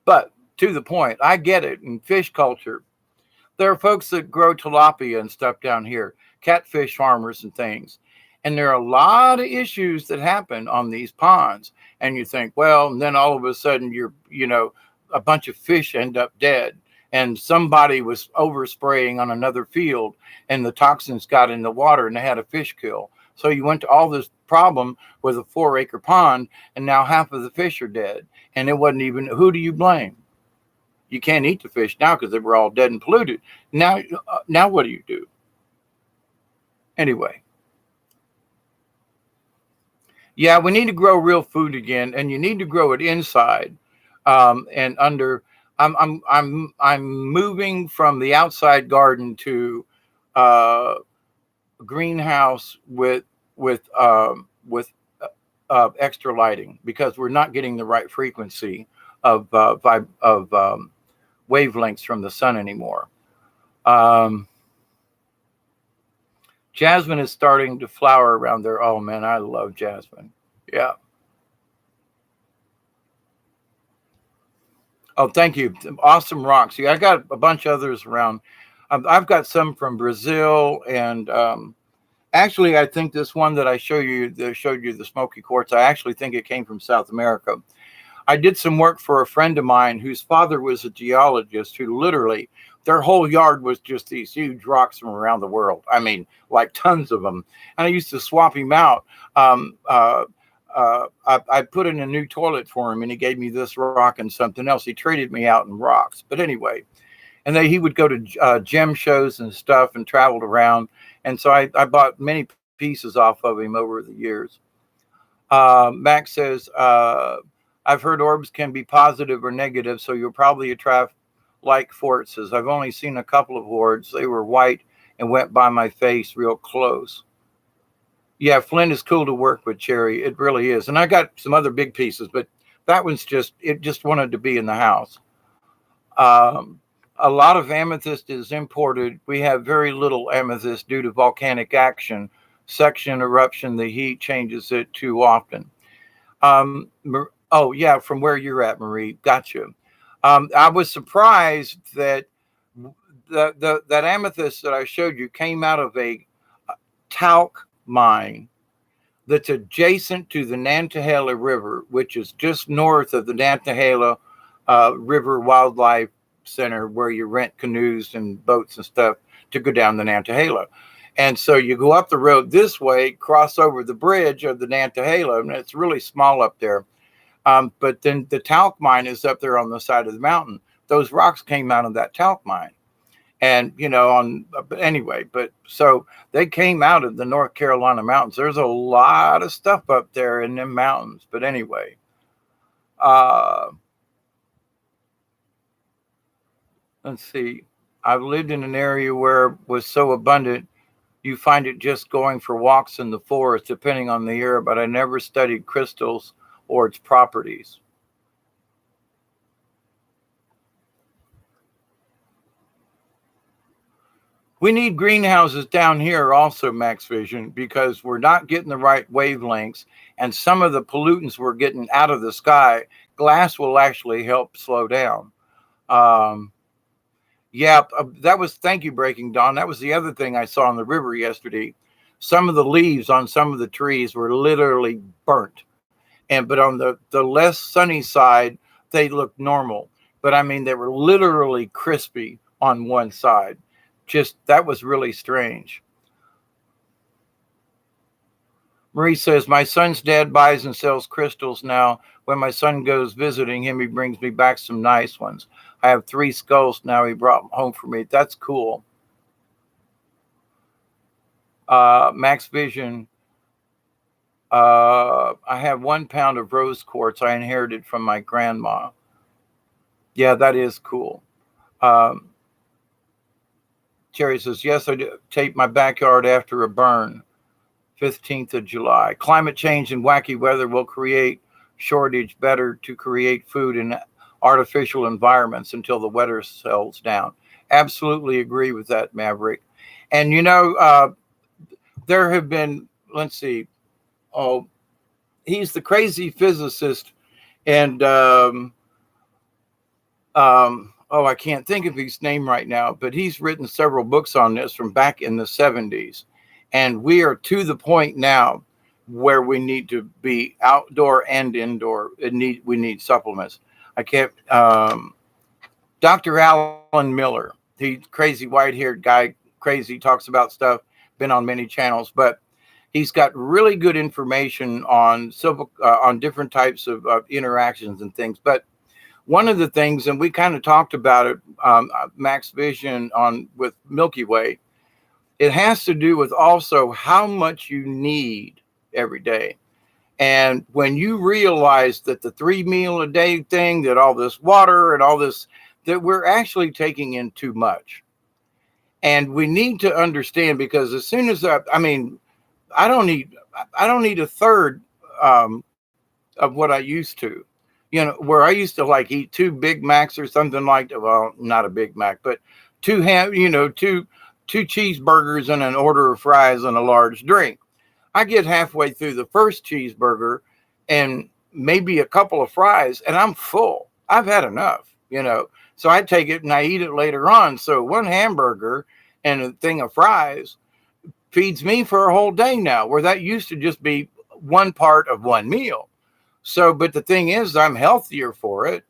But to the point, I get it. In fish culture, there are folks that grow tilapia and stuff down here, catfish farmers and things. And there are a lot of issues that happen on these ponds. And you think, well, and then all of a sudden a bunch of fish end up dead. And somebody was overspraying on another field and the toxins got in the water and they had a fish kill. So you went to all this problem with a 4-acre pond and now half of the fish are dead. And it wasn't even, who do you blame? You can't eat the fish now because they were all dead and polluted. Now what do you do? Anyway. Yeah, we need to grow real food again, and you need to grow it inside, and under. I'm moving from the outside garden to greenhouse with extra lighting because we're not getting the right frequency of wavelengths from the sun anymore. Jasmine is starting to flower around there. Oh man, I love jasmine. Yeah. Oh, thank you. Awesome rocks. Yeah, I got a bunch of others around. I've got some from Brazil, and actually, I think this one that I showed you the smoky quartz. I actually think it came from South America. I did some work for a friend of mine whose father was a geologist who literally, their whole yard was just these huge rocks from around the world. I mean, like tons of them. And I used to swap him out. I put in a new toilet for him and he gave me this rock and something else. He traded me out in rocks. But anyway, and then he would go to gem shows and stuff and traveled around. And so I bought many pieces off of him over the years. Max says, I've heard orbs can be positive or negative, so you'll probably attract like forces. I've only seen a couple of orbs. They were white and went by my face real close. Yeah, flint is cool to work with, Cherry. It really is. And I got some other big pieces, but that one's just wanted to be in the house. A lot of amethyst is imported. We have very little amethyst due to volcanic action, section eruption. The heat changes it too often. Oh, yeah, from where you're at, Marie. Gotcha. I was surprised that that amethyst that I showed you came out of a talc mine that's adjacent to the Nantahala River, which is just north of the Nantahala River Wildlife Center, where you rent canoes and boats and stuff to go down the Nantahala. And so you go up the road this way, cross over the bridge of the Nantahala, and it's really small up there. But then the talc mine is up there on the side of the mountain. Those rocks came out of that talc mine. And, but so they came out of the North Carolina mountains. There's a lot of stuff up there in them mountains. But anyway, let's see. I've lived in an area where it was so abundant, you find it just going for walks in the forest, depending on the year, but I never studied crystals or its properties. We need greenhouses down here also, Max Vision, because we're not getting the right wavelengths, and some of the pollutants we're getting out of the sky, glass will actually help slow down. Thank you, Breaking Dawn. That was the other thing I saw on the river yesterday. Some of the leaves on some of the trees were literally burnt. But on the less sunny side, they looked normal. But I mean, they were literally crispy on one side. That was really strange. Marie says, my son's dad buys and sells crystals now. When my son goes visiting him, he brings me back some nice ones. I have 3 skulls now. He brought them home for me. That's cool. Max Vision. I have 1 pound of rose quartz I inherited from my grandma. Yeah, that is cool. Cherry says, yes, I taped my backyard after a burn, 15th of July. Climate change and wacky weather will create shortage. Better to create food in artificial environments until the weather settles down. Absolutely agree with that, Maverick. And, there have been, let's see, he's the crazy physicist, and I can't think of his name right now, but he's written several books on this from back in the 70s. And we are to the point now where we need to be outdoor and indoor. We need supplements. I can't. Dr. Alan Miller, the crazy white-haired guy, crazy, talks about stuff. Been on many channels, but he's got really good information on on different types of interactions and things. But one of the things, and we kind of talked about it, Max Vision on with Milky Way, it has to do with also how much you need every day. And when you realize that the 3 meal a day thing, that all this water and all this, that we're actually taking in too much. And we need to understand, because as soon as I mean, I don't need a third of what I used to. Where I used to like eat 2 Big Macs or something like that. Well, not a Big Mac, but two cheeseburgers and an order of fries and a large drink. I get halfway through the first cheeseburger and maybe a couple of fries, and I'm full. I've had enough. So I take it and I eat it later on. So one hamburger and a thing of fries feeds me for a whole day now, where that used to just be one part of one meal. So, but the thing is, I'm healthier for it.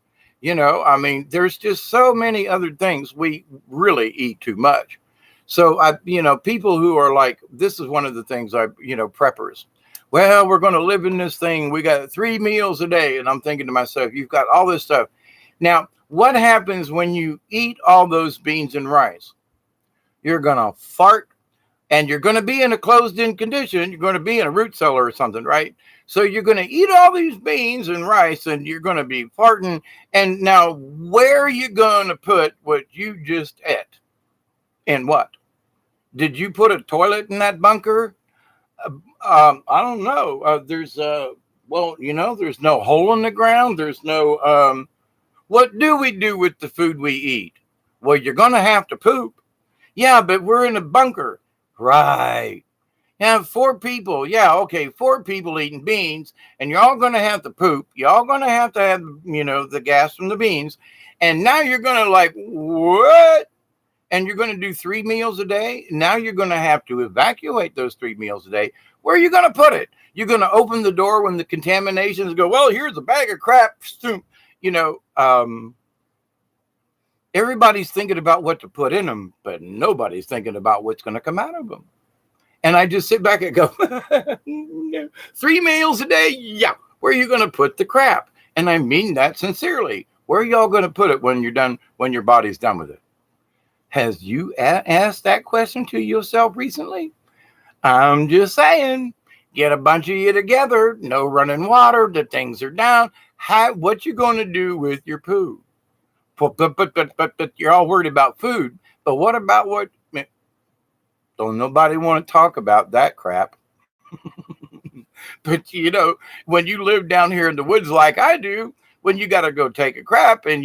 I mean, there's just so many other things. We really eat too much. So people who are like, this is one of the things preppers. Well, we're going to live in this thing. We got 3 meals a day. And I'm thinking to myself, you've got all this stuff. Now, what happens when you eat all those beans and rice? You're going to fart, and you're going to be in a closed-in condition. You're going to be in a root cellar or something, right? So you're going to eat all these beans and rice, and you're going to be farting. And now, where are you going to put what you just ate? In what? Did you put a toilet in that bunker? I don't know. There's no hole in the ground. There's no. What do we do with the food we eat? Well, you're going to have to poop. Yeah, but we're in a bunker. Right. Yeah, 4 people. Yeah, okay, 4 people eating beans, and you're all going to have to poop. You're all going to have the gas from the beans. And now you're going to like, what? And you're going to do 3 meals a day. Now you're going to have to evacuate those 3 meals a day. Where are you going to put it? You're going to open the door when the contaminations go, well, here's a bag of crap. Everybody's thinking about what to put in them, but nobody's thinking about what's going to come out of them. And I just sit back and go, 3 meals a day? Yeah. Where are you going to put the crap? And I mean that sincerely. Where are y'all going to put it when you're done, when your body's done with it? Has you asked that question to yourself recently? I'm just saying, get a bunch of you together, no running water, the things are down. What you going to do with your poo? But you're all worried about food. But what about what? Don't nobody want to talk about that crap. But when you live down here in the woods like I do, when you got to go take a crap and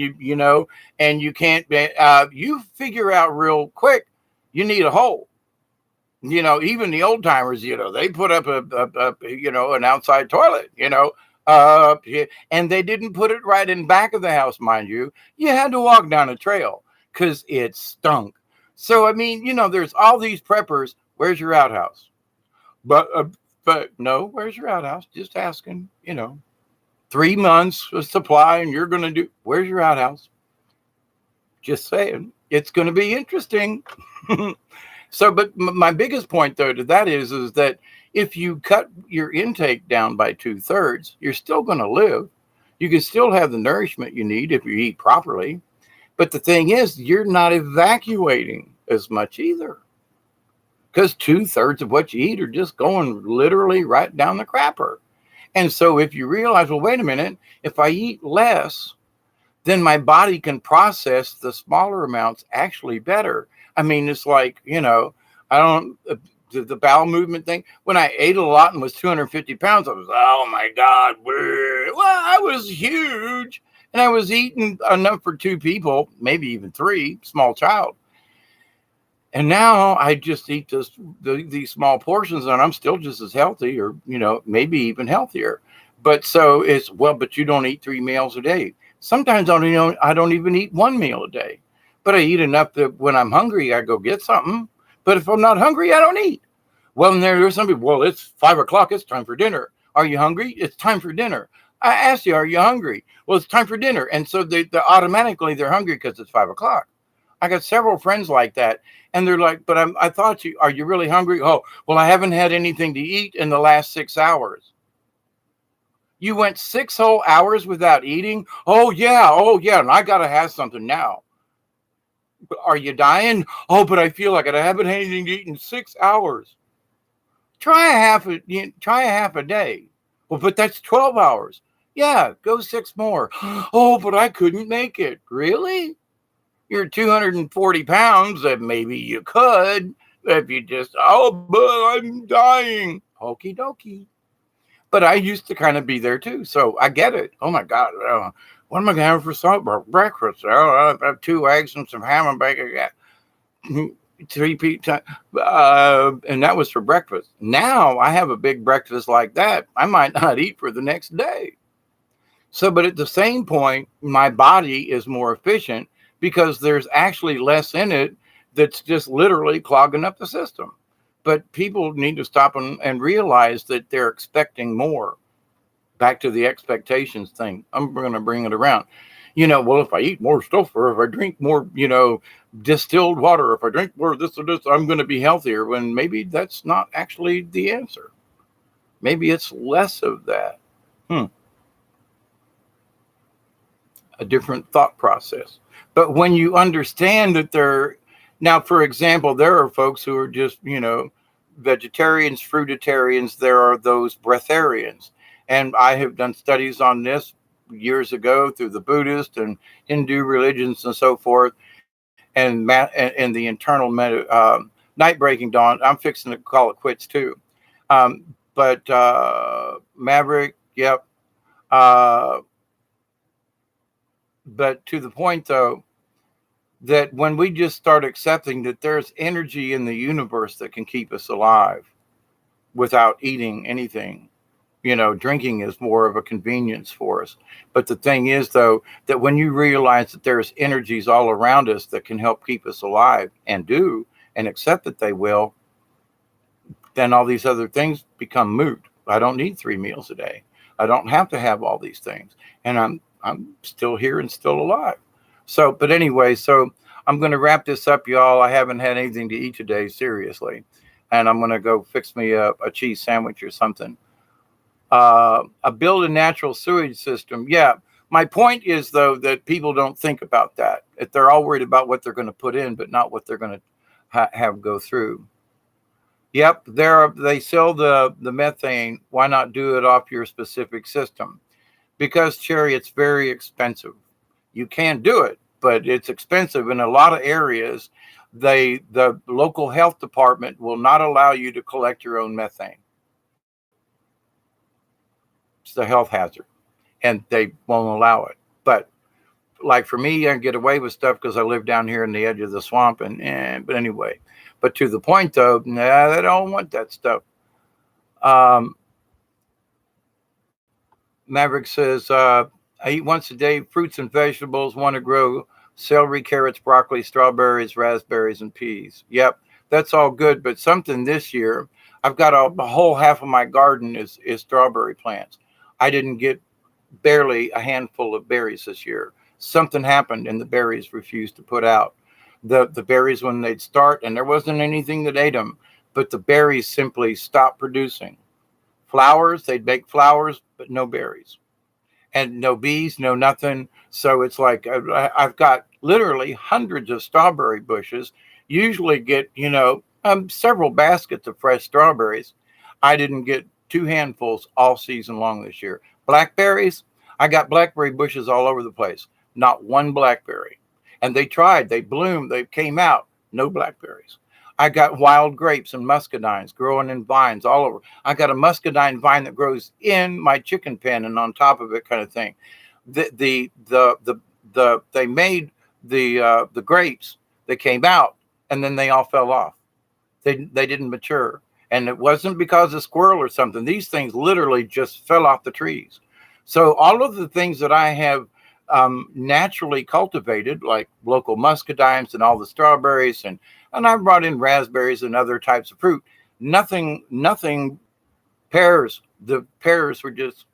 and you can't, you figure out real quick, you need a hole. Even the old timers, they put up an outside toilet, and they didn't put it right in back of the house, mind you. You had to walk down a trail because it stunk. So, I mean, there's all these preppers. Where's your outhouse? But no, where's your outhouse? Just asking, 3 months of supply, and you're going to do, where's your outhouse? Just saying, it's going to be interesting. So, but my biggest point, though, to that is that if you cut your intake down by 2/3, you're still going to live. You can still have the nourishment you need if you eat properly. But the thing is, you're not evacuating as much either, because 2/3 of what you eat are just going literally right down the crapper. And so if you realize, well, wait a minute, if I eat less, then my body can process the smaller amounts actually better. I mean, it's like, I don't, the bowel movement thing. When I ate a lot and was 250 pounds, I was, oh my God, well, I was huge. And I was eating enough for 2 people, maybe even 3, small child. And now I just eat these small portions, and I'm still just as healthy, or, maybe even healthier. But so it's, well, but you don't eat 3 meals a day. Sometimes I don't even eat 1 meal a day, but I eat enough that when I'm hungry, I go get something. But if I'm not hungry, I don't eat. Well, and there's some people, well, it's 5 o'clock. It's time for dinner. Are you hungry? It's time for dinner. I asked you, are you hungry? Well, it's time for dinner. And so they automatically they're hungry because it's 5 o'clock. I got several friends like that. And they're like, but I thought are you really hungry? Oh, well, I haven't had anything to eat in the last 6 hours. You went 6 whole hours without eating? Oh, yeah. Oh, yeah. And I got to have something now. Are you dying? Oh, but I feel like it. I haven't had anything to eat in 6 hours. Try a half a day. Well, but that's 12 hours. Yeah, go 6 more. Oh, but I couldn't make it. Really? You're 240 pounds, and maybe you could if you just, oh, but I'm dying. Okie dokie. But I used to kind of be there too, so I get it. Oh my God, what am I gonna have for breakfast? Oh, I have 2 eggs and some ham and bacon. Yeah. 3 pizza, and that was for breakfast. Now I have a big breakfast like that. I might not eat for the next day. So, but at the same point, my body is more efficient because there's actually less in it that's just literally clogging up the system. But people need to stop and realize that they're expecting more. Back to the expectations thing. I'm going to bring it around. Well, if I eat more stuff or if I drink more, distilled water, if I drink more of this or this, I'm going to be healthier. When maybe that's not actually the answer. Maybe it's less of that. A different thought process. But when you understand that now, for example, there are folks who are just, vegetarians, fruitarians. There are those breatharians. And I have done studies on this years ago through the Buddhist and Hindu religions and so forth, and the internal night breaking dawn. I'm fixing to call it quits too. But Maverick, yep. But to the point though, that when we just start accepting that there's energy in the universe that can keep us alive without eating anything. Drinking is more of a convenience for us. But the thing is, though, that when you realize that there's energies all around us that can help keep us alive and accept that they will, then all these other things become moot. I don't need 3 meals a day. I don't have to have all these things. And I'm still here and still alive. So, but anyway, so I'm going to wrap this up, y'all. I haven't had anything to eat today, seriously. And I'm going to go fix me a cheese sandwich or something. Build a natural sewage system. Yeah. My point is, though, that people don't think about that. If they're all worried about what they're going to put in, but not what they're going to have go through. Yep. They sell the methane. Why not do it off your specific system? Because, Cherry, it's very expensive. You can do it, but it's expensive in a lot of areas. The local health department will not allow you to collect your own methane. It's a health hazard, and they won't allow it. But like for me, I can get away with stuff because I live down here in the edge of the swamp. But anyway, but to the point though, they don't want that stuff. Maverick says, I eat once a day, fruits and vegetables, want to grow celery, carrots, broccoli, strawberries, raspberries, and peas. Yep, that's all good. But something this year, I've got a whole half of my garden is strawberry plants. I didn't get barely a handful of berries this year. Something happened and the berries refused to put out. The berries when they'd start, and there wasn't anything that ate them, but the berries simply stopped producing. Flowers, they'd make flowers, but no berries. And no bees, no nothing. So it's like I've got literally hundreds of strawberry bushes. Usually get, several baskets of fresh strawberries. I didn't get 2 handfuls all season long this year. Blackberries, I got blackberry bushes all over the place. Not one blackberry. And they tried, they bloomed, they came out, no blackberries. I got wild grapes and muscadines growing in vines all over. I got a muscadine vine that grows in my chicken pen and on top of it, kind of thing. They made the grapes. They came out and then they all fell off. They didn't mature, and it wasn't because of squirrel or something. These things literally just fell off the trees. So all of the things that I have naturally cultivated, like local muscadines and all the strawberries, and I brought in raspberries and other types of fruit. nothing pears. The pears were just,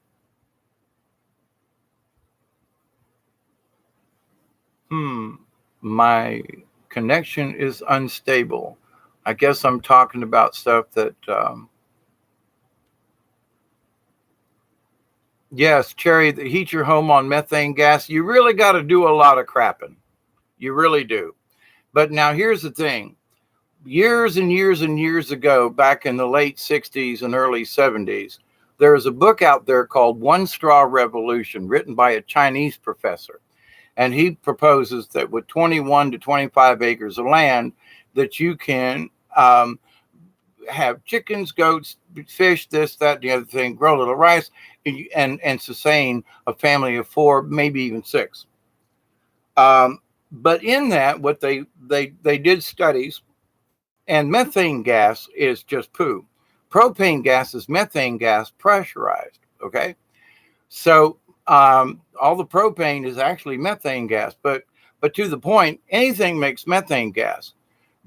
my connection is unstable. I guess I'm talking about stuff that, yes, Cherry, that heat your home on methane gas. You really got to do a lot of crapping. You really do. But now here's the thing. Years and years and years ago, back in the late 60s and early 70s, there was a book out there called One Straw Revolution, written by a Chinese professor. And he proposes that with 21 to 25 acres of land, that you can have chickens, goats, fish, this, that, the other thing, grow a little rice, and sustain a family of 4, maybe even 6. But in that, what they did studies, and methane gas is just poo. Propane gas is methane gas pressurized. Okay, so all the propane is actually methane gas, but to the point, anything makes methane gas.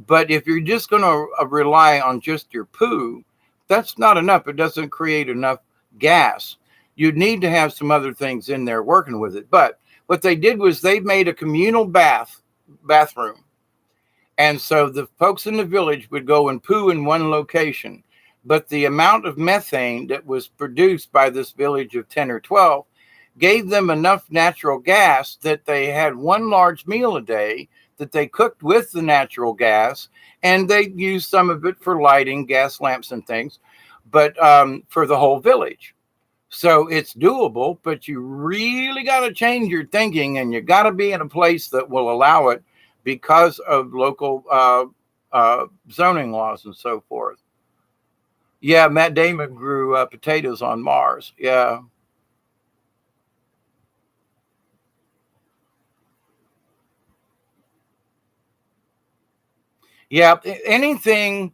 But if you're just going to rely on just your poo, that's not enough. It doesn't create enough gas. You need to have some other things in there working with it. But what they did was they made a communal bathroom. And so the folks in the village would go and poo in one location. But the amount of methane that was produced by this village of 10 or 12 gave them enough natural gas that they had one large meal a day that they cooked with the natural gas, and they used some of it for lighting, gas lamps and things, but for the whole village. So it's doable, but you really got to change your thinking, and you got to be in a place that will allow it because of local zoning laws and so forth. Yeah, Matt Damon grew potatoes on Mars. Yeah. Yeah, anything.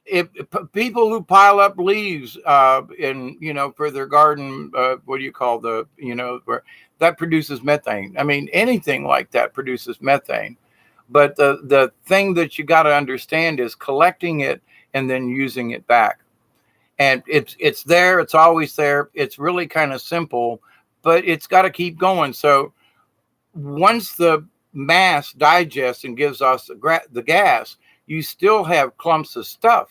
If people who pile up leaves in, for their garden, what do you call where that produces methane. I mean, anything like that produces methane. But the thing that you got to understand is collecting it and then using it back. And it's there. It's always there. It's really kind of simple, but it's got to keep going. So once the mass digests and gives us the gas, you still have clumps of stuff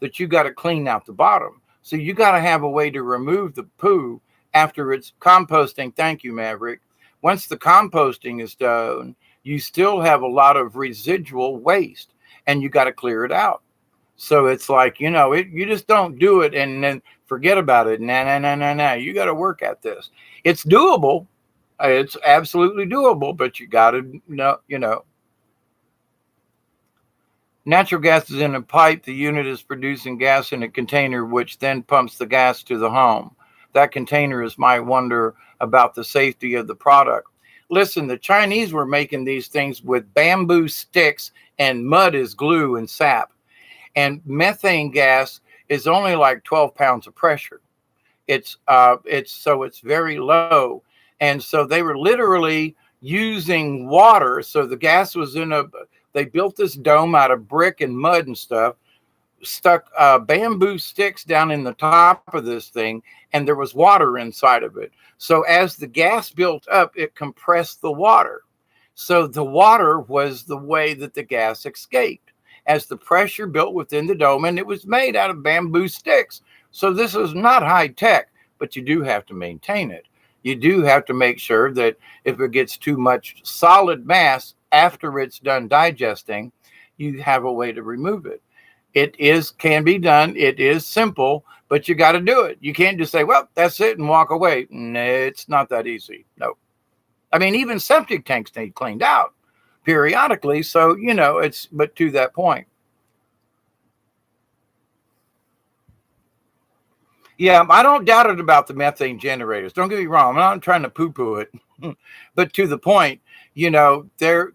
that you got to clean out the bottom. So you got to have a way to remove the poo after it's composting. Thank you, Maverick. Once the composting is done, you still have a lot of residual waste, and you got to clear it out. So it's like, you just don't do it and then forget about it. No. You got to work at this. It's doable. It's absolutely doable, but you got to know. Natural gas is in a pipe. The unit is producing gas in a container, which then pumps the gas to the home. That container is my wonder about the safety of the product. Listen, the Chinese were making these things with bamboo sticks and mud as glue and sap. And methane gas is only like 12 pounds of pressure. It's very low. And so they were literally using water. So the gas was they built this dome out of brick and mud and stuff, stuck bamboo sticks down in the top of this thing, and there was water inside of it. So as the gas built up, it compressed the water. So the water was the way that the gas escaped as the pressure built within the dome, and it was made out of bamboo sticks. So this is not high tech, but you do have to maintain it. You do have to make sure that if it gets too much solid mass after it's done digesting, you have a way to remove it. Can be done. It is simple, but you got to do it. You can't just say, well, that's it and walk away. No, it's not that easy. No. I mean, even septic tanks need cleaned out periodically. So, but to that point. Yeah, I don't doubt it about the methane generators. Don't get me wrong. I'm not trying to poo-poo it. But to the point, there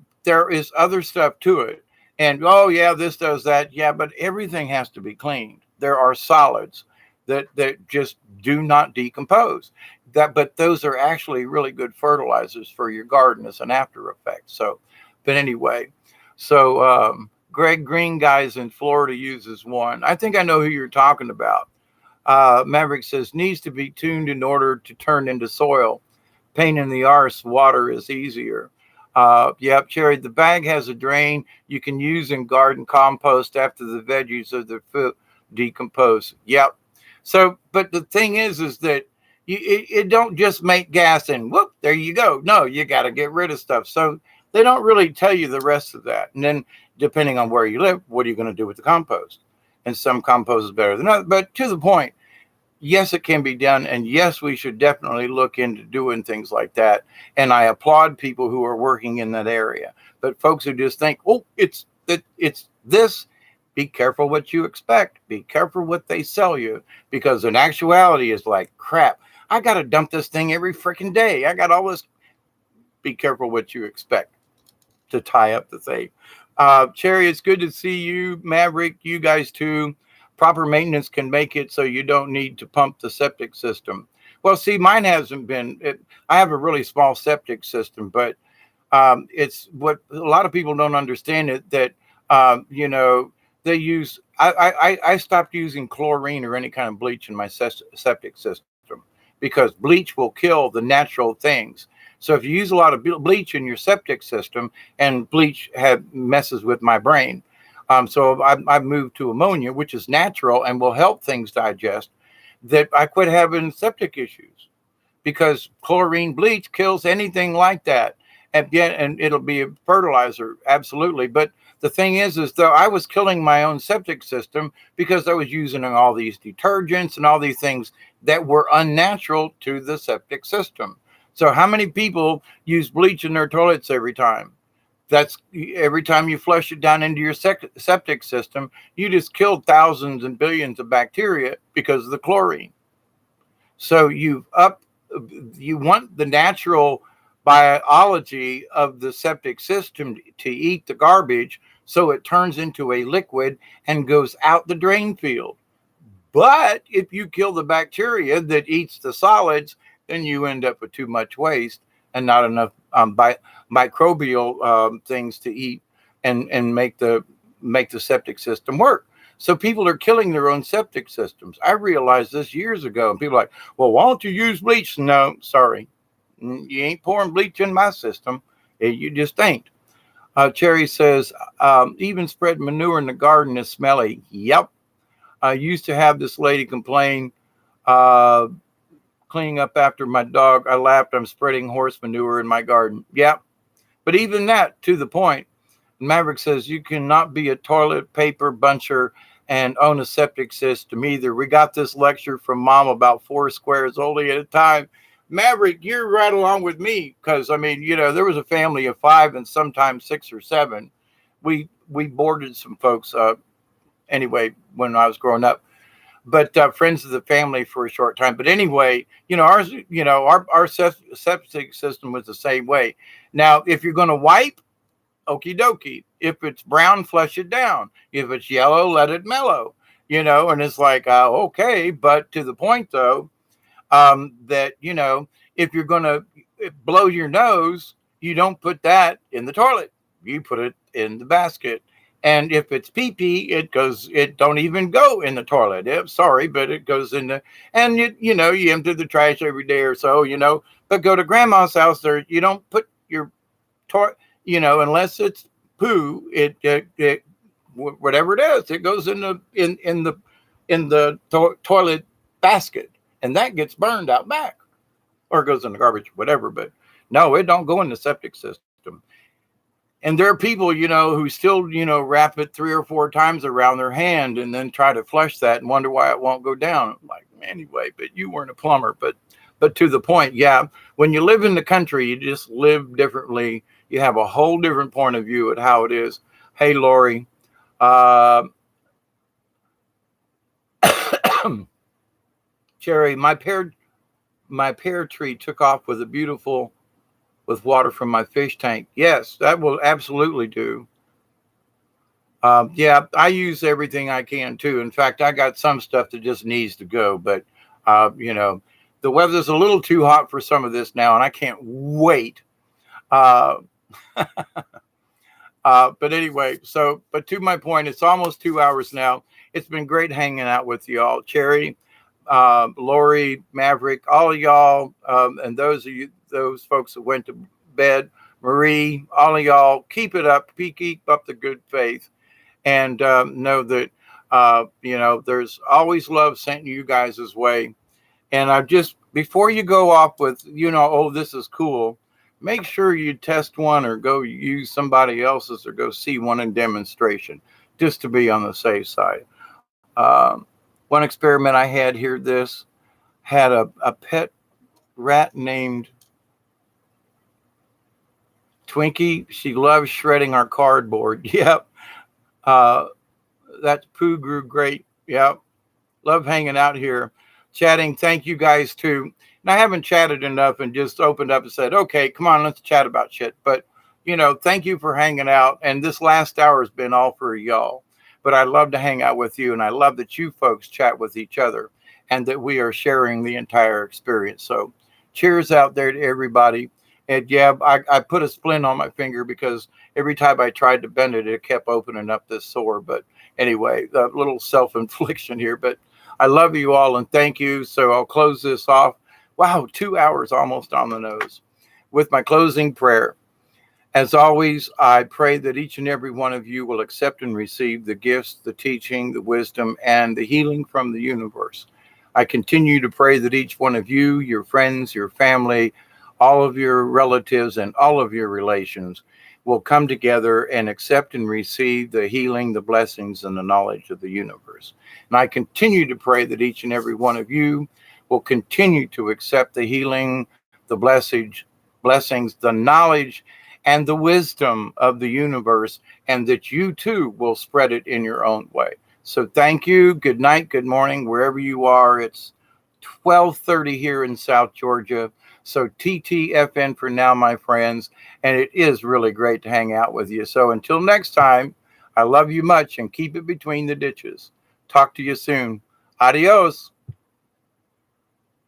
is other stuff to it. And, oh, yeah, this does that. Yeah, but everything has to be cleaned. There are solids that just do not decompose. But those are actually really good fertilizers for your garden as an after effect. So, but anyway, so Greg Green guys in Florida uses one. I think I know who you're talking about. Maverick says needs to be tuned in order to turn into soil. Pain in the arse, water is easier. Yep, Cherry, the bag has a drain you can use in garden compost after the veggies of the food decompose. Yep. So, but the thing is that it don't just make gas and whoop, there you go. No, you got to get rid of stuff. So they don't really tell you the rest of that. And then depending on where you live, what are you going to do with the compost? And some compost is better than others. But to the point, yes, it can be done. And yes, we should definitely look into doing things like that. And I applaud people who are working in that area. But folks who just think, oh, it's this, be careful what you expect. Be careful what they sell you. Because in actuality, it's like, crap, I got to dump this thing every freaking day. I got all this. Be careful what you expect to tie up the thing. Cherry, it's good to see you. Maverick, you guys too. Proper maintenance can make it so you don't need to pump the septic system. Well, see, mine hasn't been. I have a really small septic system, but it's what a lot of people don't understand it that they use. I stopped using chlorine or any kind of bleach in my septic system because bleach will kill the natural things. So if you use a lot of bleach in your septic system, and bleach messes with my brain. So I've moved to ammonia, which is natural and will help things digest, that I quit having septic issues because chlorine bleach kills anything like that. And it'll be a fertilizer, absolutely. But the thing is though I was killing my own septic system because I was using all these detergents and all these things that were unnatural to the septic system. So how many people use bleach in their toilets every time? That's every time you flush it down into your septic system, you just killed thousands and billions of bacteria because of the chlorine. So you want the natural biology of the septic system to eat the garbage so it turns into a liquid and goes out the drain field. But if you kill the bacteria that eats the solids, then you end up with too much waste and not enough microbial things to eat and make the septic system work. So people are killing their own septic systems. I realized this years ago, and people are like, well, why don't you use bleach? No, sorry. You ain't pouring bleach in my system. You just ain't. Cherry says, even spread manure in the garden is smelly. Yep. I used to have this lady complain, cleaning up after my dog. I laughed. I'm spreading horse manure in my garden. Yeah. But even that, to the point, Maverick says you cannot be a toilet paper buncher and own a septic system either. We got this lecture from Mom about 4 squares only at a time. Maverick, you're right along with me because, I mean, there was a family of 5 and sometimes 6 or 7. We boarded some folks anyway when I was growing up. But friends of the family for a short time. But anyway, ours, our septic system was the same way. Now, if you're going to wipe, okie dokie. If it's brown, flush it down. If it's yellow, let it mellow. And it's like, okay. But to the point, though, that, if you're going to blow your nose, you don't put that in the toilet. You put it in the basket. And if it's pee-pee, it don't even go in the toilet. Sorry, but it goes in the, and you empty the trash every day or so, but go to grandma's house there, you don't put your toilet, unless it's poo, it whatever it is, it goes in the toilet basket, and that gets burned out back or goes in the garbage, whatever. But no, it don't go in the septic system. And there are people, who still, wrap it 3 or 4 times around their hand and then try to flush that and wonder why it won't go down. Like, anyway, but you weren't a plumber. But to the point, yeah, when you live in the country, you just live differently. You have a whole different point of view at how it is. Hey, Lori. Cherry, my pear tree took off with water from my fish tank. Yes, that will absolutely do. Yeah, I use everything I can too. In fact, I got some stuff that just needs to go, but the weather's a little too hot for some of this now, and I can't wait. But anyway, but to my point, it's almost 2 hours now. It's been great hanging out with y'all. Cherry, Lori, Maverick, all of y'all, and those of you, those folks that went to bed, Marie, all of y'all, keep it up, keep up the good faith, and know that there's always love sent you guys' way. And I just, before you go off with, oh, this is cool, make sure you test one or go use somebody else's or go see one in demonstration, just to be on the safe side. One experiment I had here, this had a pet rat named Twinkie. She loves shredding our cardboard. Yep. Uh, that poo grew great. Yep. Love hanging out here, chatting. Thank you guys too. And I haven't chatted enough and just opened up and said, okay, come on, let's chat about shit. But, thank you for hanging out. And this last hour has been all for y'all. But I love to hang out with you. And I love that you folks chat with each other and that we are sharing the entire experience. So cheers out there to everybody. And yeah, I put a splint on my finger because every time I tried to bend it, it kept opening up this sore. But anyway, a little self-infliction here. But I love you all and thank you. So I'll close this off. Wow, 2 hours almost on the nose with my closing prayer. As always, I pray that each and every one of you will accept and receive the gifts, the teaching, the wisdom, and the healing from the universe. I continue to pray that each one of you, your friends, your family, all of your relatives, and all of your relations will come together and accept and receive the healing, the blessings, and the knowledge of the universe. And I continue to pray that each and every one of you will continue to accept the healing, the blessings, the knowledge, and the wisdom of the universe, and that you too will spread it in your own way. So thank you. Good night, good morning, wherever you are. It's 12:30 here in South Georgia. So TTFN for now, my friends. And it is really great to hang out with you. So until next time, I love you much and keep it between the ditches. Talk to you soon. Adios.